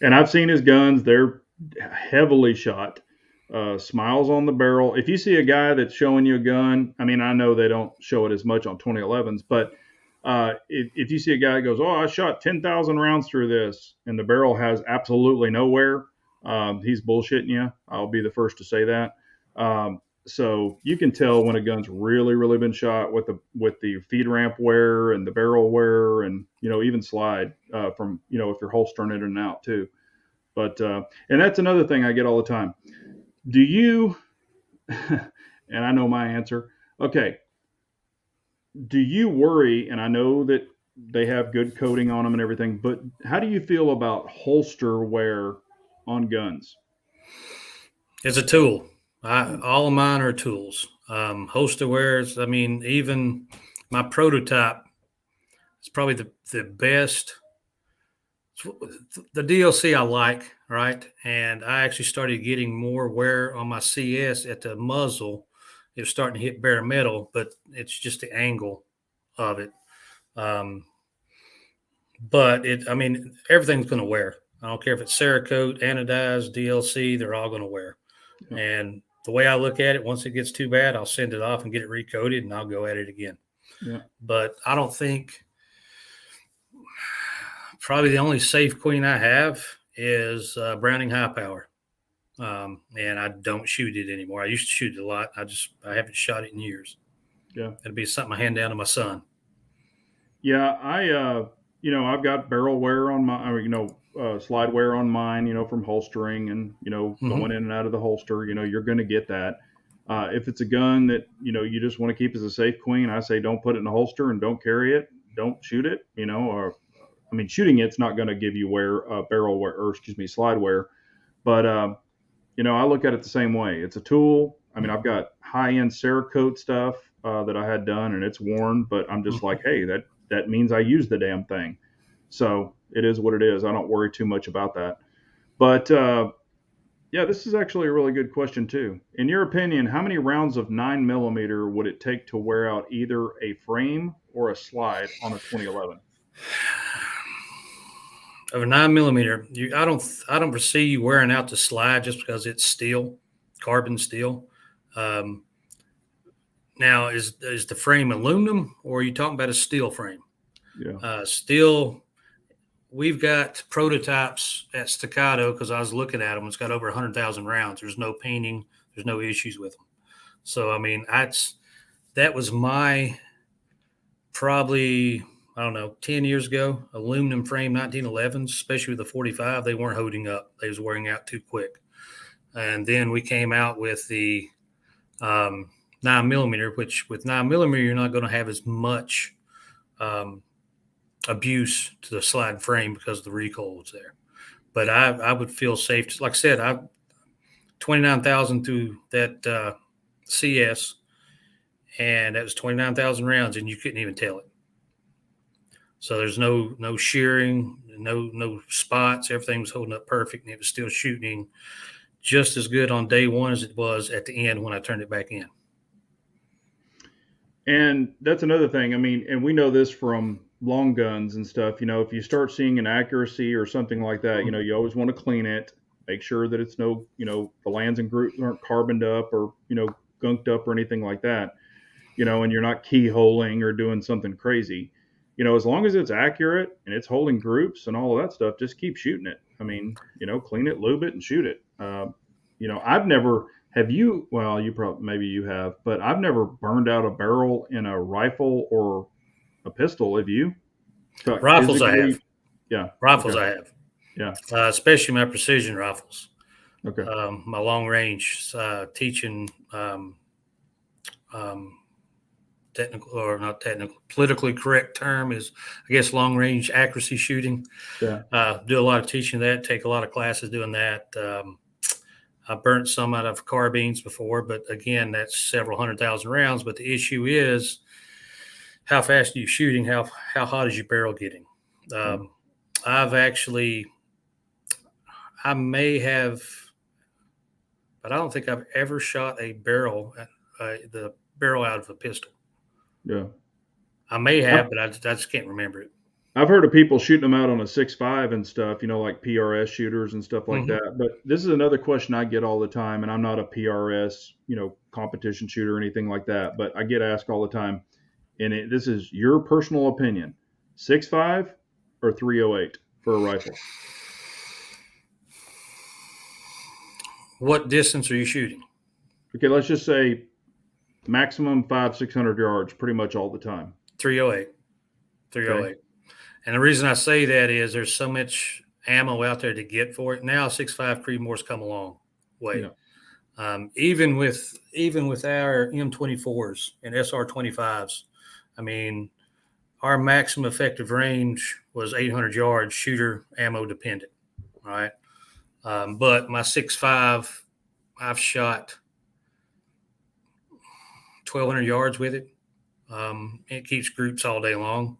And I've seen his guns. They're heavily shot. Smiles on the barrel. If you see a guy that's showing you a gun, I mean, I know they don't show it as much on 2011s, but if you see a guy that goes, I shot 10,000 rounds through this, and the barrel has absolutely nowhere, he's bullshitting you. I'll be the first to say that. So you can tell when a gun's really, really been shot with the feed ramp wear and the barrel wear, and even slide from if you're holstering it in and out too. But and that's another thing I get all the time. Do you? And I know my answer. Okay. Do you worry? And I know that they have good coating on them and everything, but how do you feel about holster wear on guns? It's a tool. All of mine are tools. Holster wears, I mean, even my prototype is probably the best. The DLC I like, right? And I actually started getting more wear on my CS at the muzzle. It was starting to hit bare metal, but it's just the angle of it. But everything's going to wear. I don't care if it's Cerakote, anodized, DLC, they're all going to wear. Yeah. And the way I look at it, once it gets too bad, I'll send it off and get it recoated, and I'll go at it again. Yeah. But I don't think probably the only safe queen I have is Browning High Power. And I don't shoot it anymore. I used to shoot it a lot. I haven't shot it in years. Yeah. It'd be something I hand down to my son. Yeah. I've got barrel wear on my, slide wear on mine, from holstering and, going in and out of the holster, you're going to get that. If it's a gun that, you just want to keep as a safe queen, I say, don't put it in a holster and don't carry it. Don't shoot it, shooting it's not going to give you slide wear. But I look at it the same way. It's a tool. I mean, I've got high-end Cerakote stuff that I had done, and it's worn, but I'm just like, hey, that means I use the damn thing. So it is what it is. I don't worry too much about that. But yeah, this is actually a really good question too. In your opinion, how many rounds of 9 millimeter would it take to wear out either a frame or a slide on a 2011? Of a 9 millimeter, I don't foresee you wearing out the slide just because it's steel, carbon steel. Um, Now, is the frame aluminum, or are you talking about a steel frame? Yeah. Steel. We've got prototypes at Staccato because I was looking at them. It's got over 100,000 rounds. There's no painting. There's no issues with them. So I mean, that was my probably, I don't know, 10 years ago, aluminum frame 1911s, especially with the 45. They weren't holding up. They was wearing out too quick. And then we came out with the 9 millimeter, which with 9 millimeter, you're not going to have as much abuse to the slide frame because the recoil was there. But I would feel safe. Like I said, I 29,000 through that CS, and that was 29,000 rounds, and you couldn't even tell it. So there's no shearing, no spots. Everything was holding up perfect, and it was still shooting just as good on day one as it was at the end when I turned it back in. And that's another thing. I mean, and we know this from long guns and stuff. If you start seeing an accuracy or something like that, you always want to clean it, make sure that it's the lands and groups aren't carboned up or, gunked up or anything like that, and you're not keyholing or doing something crazy. As long as it's accurate and it's holding groups and all of that stuff, just keep shooting it. I mean, clean it, lube it, and shoot it. I've never, have you, well, you probably, maybe you have, but I've never burned out a barrel in a rifle or a pistol. Have you? Rifles I have. Yeah. Rifles Okay. I have. Yeah. Especially my precision rifles. Okay. My long range teaching technical, or not technical, politically correct term is, I guess, long range accuracy shooting. Yeah. Do a lot of teaching that, take a lot of classes doing that. I burnt some out of carbines before, but again, that's several 100,000 rounds. But the issue is how fast are you shooting? How hot is your barrel getting? I may have, but I don't think I've ever shot a barrel, the barrel out of a pistol. Yeah. I may have, but I just can't remember it. I've heard of people shooting them out on a 6.5 and stuff, like PRS shooters and stuff like that. But this is another question I get all the time, and I'm not a PRS, competition shooter or anything like that, but I get asked all the time, and this is your personal opinion: 6.5 or 308 for a rifle? What distance are you shooting? Okay, let's just say maximum 500-600 yards, pretty much all the time. 308. 308. Okay. And the reason I say that is there's so much ammo out there to get for it. Now 6.5 Creedmoor's come a long way. Yeah. Even with our M24s and SR25s, I mean, our maximum effective range was 800 yards, shooter ammo dependent, right? But my 6.5, I've shot 1,200 yards with it. It keeps groups all day long.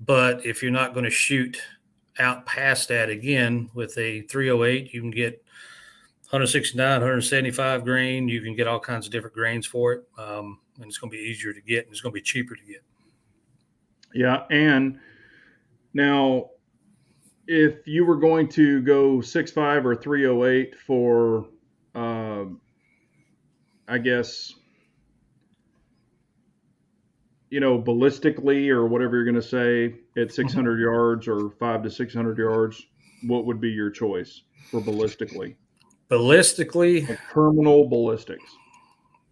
But if you're not going to shoot out past that again with a 308, you can get 169, 175 grain. You can get all kinds of different grains for it. And it's going to be easier to get, and it's going to be cheaper to get. Yeah. And now, if you were going to go 6.5 or 308 for, I guess, ballistically or whatever you're going to say at 600 yards or 500 to 600 yards, what would be your choice for ballistically? Ballistically, like terminal ballistics.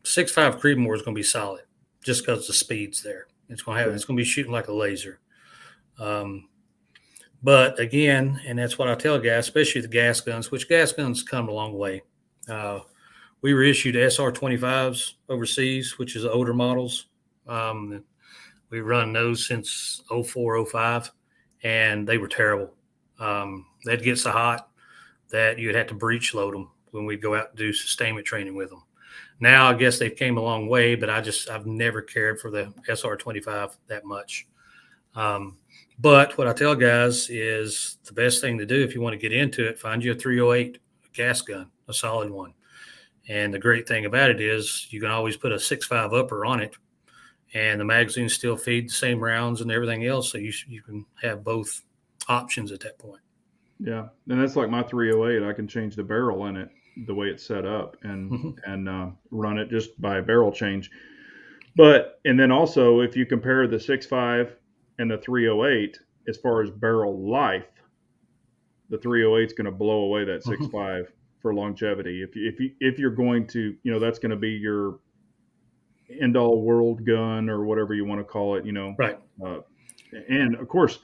6.5 Creedmoor is going to be solid just because the speed's there. It's going to be shooting like a laser. But again, and that's what I tell guys, especially the gas guns, which gas guns come a long way. We were issued SR25s overseas, which is older models. We run those since 04, 05, and they were terrible. They'd get so hot that you'd have to breech load them when we go out and do sustainment training with them. Now, I guess they've came a long way, but I've never cared for the SR25 that much. But what I tell guys is the best thing to do if you want to get into it, find you a 308 gas gun, a solid one. And the great thing about it is you can always put a 6.5 upper on it, and the magazine still feed the same rounds and everything else. So you can have both options at that point. Yeah, and that's like my 308. I can change the barrel in it the way it's set up and run it just by a barrel change. But and then also if you compare the 6.5 and the 308 as far as barrel life, the 308 is going to blow away that 6.5 for longevity. If you're going to, that's going to be your end all world gun or whatever you want to call it, Right. And of course,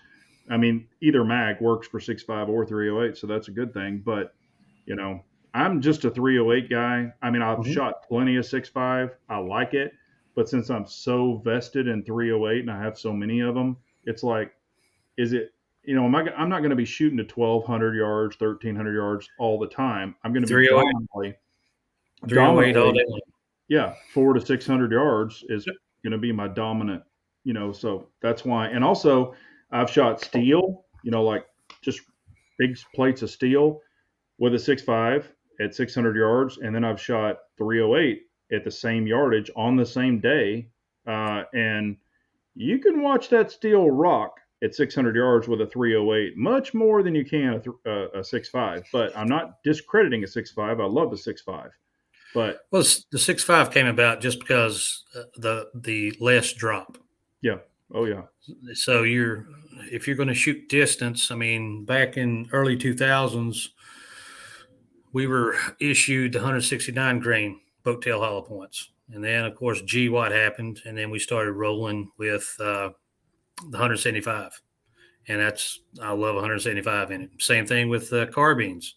I mean, either mag works for 6.5 or 308, so that's a good thing. But, I'm just a 308 guy. I mean, I've shot plenty of 6.5. I like it. But since I'm so vested in 308 and I have so many of them, it's like, is it, I'm not going to be shooting to 1,200 yards, 1,300 yards all the time. I'm going to be 308 all day long. Yeah, 400 to 600 yards is going to be my dominant, so that's why. And also, I've shot steel, like just big plates of steel with a 6.5 at 600 yards. And then I've shot 308 at the same yardage on the same day. And you can watch that steel rock at 600 yards with a 308 much more than you can a 6.5. But I'm not discrediting a 6.5. I love the 6.5. But the 6.5 came about just because the less drop. Yeah. Oh yeah. So if you're going to shoot distance, I mean, back in early 2000s, we were issued the 169 grain boat tail hollow points, and then of course GWAT happened, and then we started rolling with the 175, and I love 175 in it. Same thing with carbines.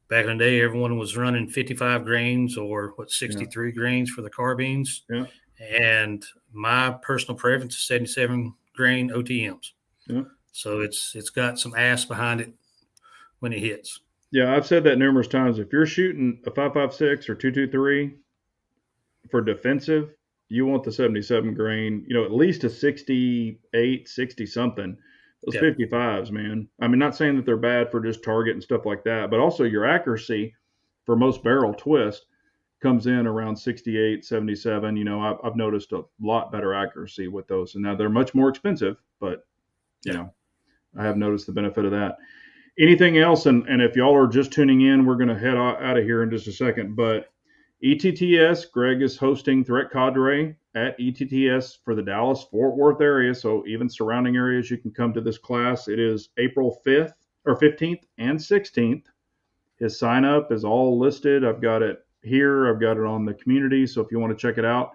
Back in the day, everyone was running 55 grains or 63 grains for the carbines. Yeah. And my personal preference is 77 grain OTMs. Yeah. So it's got some ass behind it when it hits. Yeah, I've said that numerous times. If you're shooting a 5.56 or 223 for defensive, you want the 77 grain, at least a 68, 60 something. Those 55s, man. I mean, not saying that they're bad for just target and stuff like that, but also your accuracy for most barrel twist comes in around 68, 77. I've noticed a lot better accuracy with those. And now they're much more expensive, but, I have noticed the benefit of that. Anything else? And if y'all are just tuning in, we're going to head out of here in just a second. But ETTS, Greg is hosting Threat Cadre at ETTS for the Dallas-Fort Worth area. So even surrounding areas, you can come to this class. It is April 5th or 15th and 16th. His sign up is all listed. I've got it here. I've got it on the community. So if you want to check it out,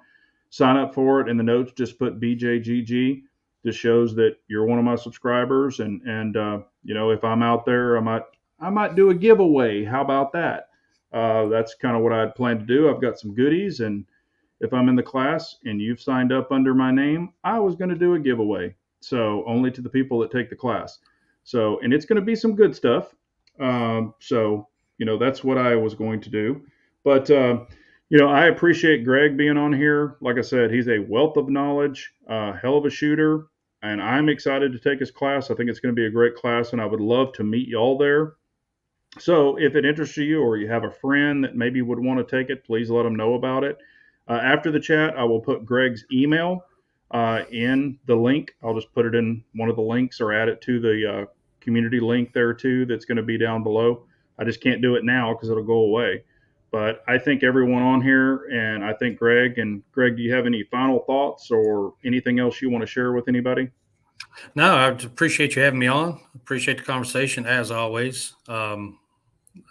sign up for it. In the notes, just put BJGG. This shows that you're one of my subscribers. And if I'm out there, I might do a giveaway. How about that? That's kind of what I'd planned to do. I've got some goodies, and if I'm in the class and you've signed up under my name, I was going to do a giveaway. So only to the people that take the class. So, and it's going to be some good stuff. That's what I was going to do. But, I appreciate Greg being on here. Like I said, he's a wealth of knowledge, hell of a shooter, and I'm excited to take his class. I think it's going to be a great class, and I would love to meet y'all there. So if it interests you or you have a friend that maybe would want to take it, please let them know about it. After the chat, I will put Greg's email in the link. I'll just put it in one of the links or add it to the community link there too. That's going to be down below. I just can't do it now because it'll go away. But I thank everyone on here, and I thank Greg. And Greg, do you have any final thoughts or anything else you want to share with anybody? No, I appreciate you having me on. Appreciate the conversation as always.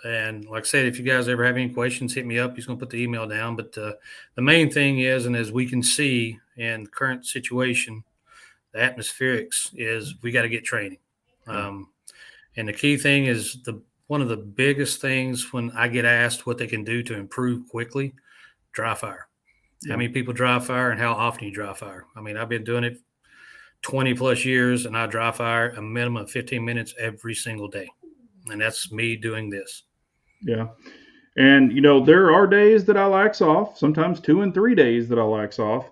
And like I said, if you guys ever have any questions, hit me up. He's going to put the email down. But the main thing is, and as we can see in the current situation, the atmospherics is we got to get training. And the key thing is one of the biggest things when I get asked what they can do to improve quickly, dry fire. Yeah. How many people dry fire and how often you dry fire? I mean, I've been doing it 20 plus years, and I dry fire a minimum of 15 minutes every single day. And that's me doing this. Yeah. And there are days that I lax off, sometimes 2 and 3 days that I lax off.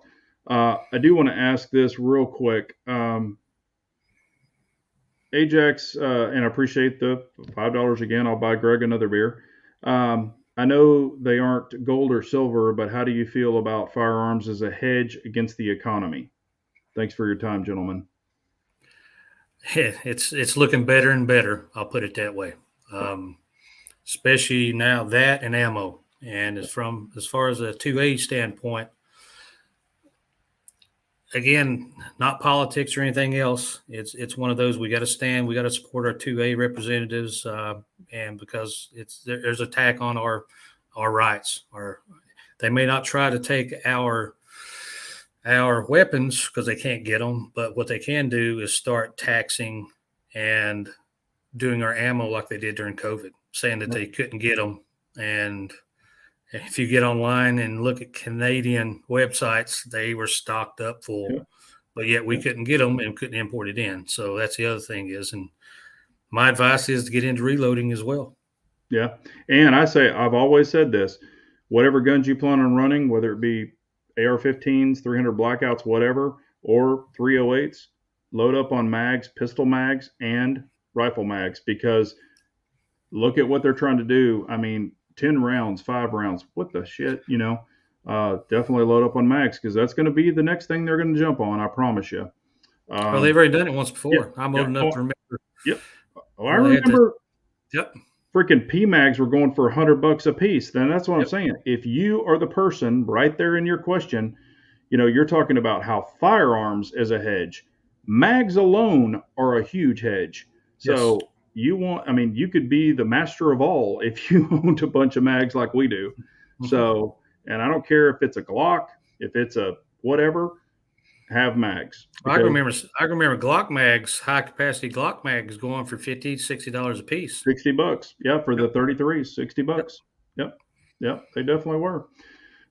I do want to ask this real quick. Ajax, and I appreciate the $5 again. I'll buy Greg another beer. I know they aren't gold or silver, but how do you feel about firearms as a hedge against the economy? Thanks for your time, gentlemen. It's looking better and better. I'll put it that way. Especially now that and ammo. And as far as a 2A standpoint, again, not politics or anything else. It's one of those we got to stand. We got to support our 2A representatives, and because there's attack on our rights. They may not try to take our weapons because they can't get them, but what they can do is start taxing and doing our ammo like they did during COVID, saying that they couldn't get them. And if you get online and look at Canadian websites, they were stocked up full, but yet we couldn't get them and couldn't import it in. So that's the other thing is, and my advice is to get into reloading as well. Yeah. And I've always said this, whatever guns you plan on running, whether it be AR-15s, 300 blackouts, whatever, or 308s, load up on mags, pistol mags, and rifle mags, because look at what they're trying to do. I mean, 10 rounds, 5 rounds, what the shit, definitely load up on mags, because that's going to be the next thing they're going to jump on, I promise you. Well, they've already done it once before. Yeah, I'm old enough to remember. Yep. Oh, I remember. Yep. Freaking PMags were going for $100 a piece. Then that's what I'm saying. If you are the person right there in your question, you're talking about how firearms as a hedge, mags alone are a huge hedge. So you could be the master of all if you owned a bunch of mags like we do. Mm-hmm. So, and I don't care if it's a Glock, if it's a whatever, have mags. I remember Glock mags, high capacity Glock mags going for $50, $60 a piece. $60. Yeah. For the 33s, $60. Yep. They definitely were.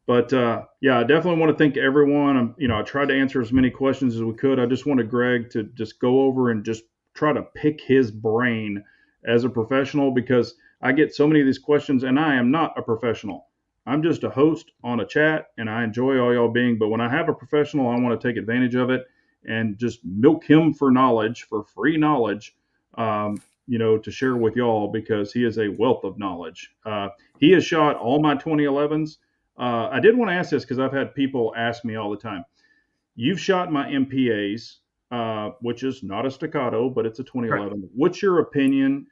But I definitely want to thank everyone. I tried to answer as many questions as we could. I just wanted Greg to just go over and just try to pick his brain as a professional, because I get so many of these questions and I am not a professional. I'm just a host on a chat, and I enjoy all y'all being, but when I have a professional, I want to take advantage of it and just milk him for knowledge, for free knowledge, to share with y'all, because he is a wealth of knowledge. He has shot all my 2011s. I did want to ask this because I've had people ask me all the time. You've shot my MPAs, which is not a Staccato, but it's a 2011. Right. What's your opinion?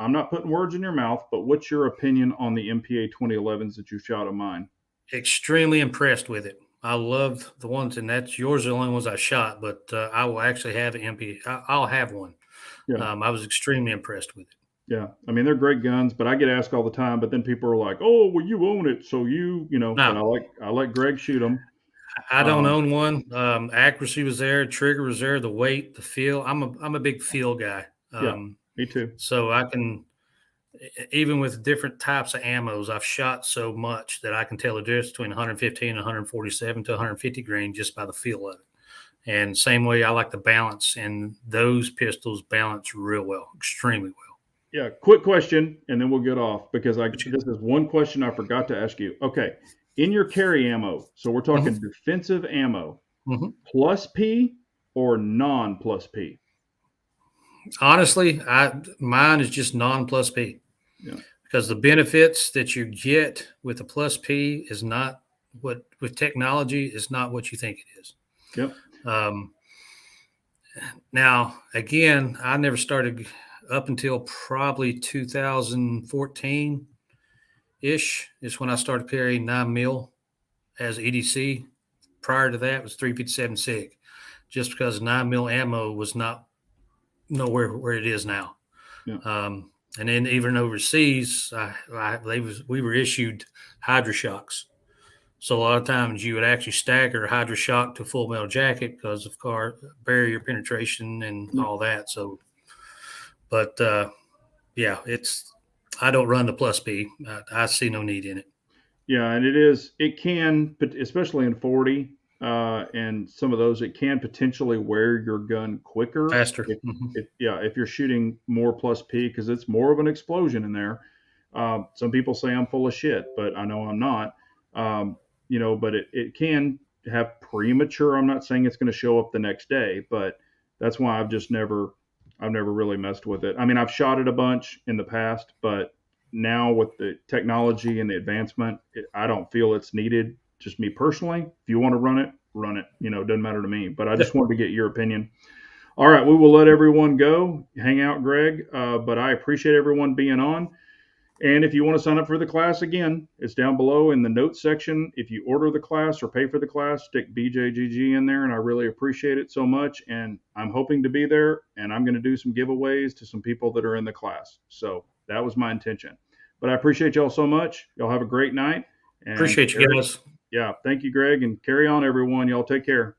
I'm not putting words in your mouth, but what's your opinion on the MPA 2011s that you shot of mine? Extremely impressed with it. I love the ones, and that's yours are the only ones I shot, but I will actually have an MPA. I'll have one. Yeah. I was extremely impressed with it. Yeah. I mean, they're great guns, but I get asked all the time, but then people are like, oh, well, you own it. So no. But I let Greg shoot them. I don't own one. Accuracy was there. Trigger was there. The weight, the feel. I'm a big feel guy. Me too. So I can, even with different types of ammos, I've shot so much that I can tell the difference between 115 and 147 to 150 grain just by the feel of it. And same way, I like the balance, and those pistols balance real well, extremely well. Yeah. Quick question, and then we'll get off, because this is one question I forgot to ask you. Okay. In your carry ammo, so we're talking defensive ammo, plus P or non plus P? Honestly, mine is just non plus P, because the benefits that you get with the plus P is not with technology is not what you think it is. Yep. Now, again, I never started up until probably 2014 ish is when I started carrying 9mm as EDC. Prior to that, it was 357 SIG, just because 9mm ammo was not nowhere where it is now. Yeah. And then even overseas, we were issued HydroShocks. So a lot of times you would actually stagger HydroShock to full metal jacket because of barrier penetration and all that. So, but I don't run the plus B. I see no need in it. Yeah, and it can, especially in 40 and some of those, it can potentially wear your gun quicker. Faster. If you're shooting more plus P, because it's more of an explosion in there. Some people say I'm full of shit, but I know I'm not. But it can have premature. I'm not saying it's going to show up the next day, but that's why I've never really messed with it. I mean, I've shot it a bunch in the past, but now with the technology and the advancement, I don't feel it's needed. Just me personally. If you want to run it, run it. It doesn't matter to me. But I just wanted to get your opinion. All right, we will let everyone go. Hang out, Greg. But I appreciate everyone being on. And if you want to sign up for the class again, it's down below in the notes section. If you order the class or pay for the class, stick BJGG in there, and I really appreciate it so much. And I'm hoping to be there, and I'm going to do some giveaways to some people that are in the class. So that was my intention. But I appreciate y'all so much. Y'all have a great night. And Appreciate you guys. yeah, thank you, Greg, and carry on, everyone. Y'all take care.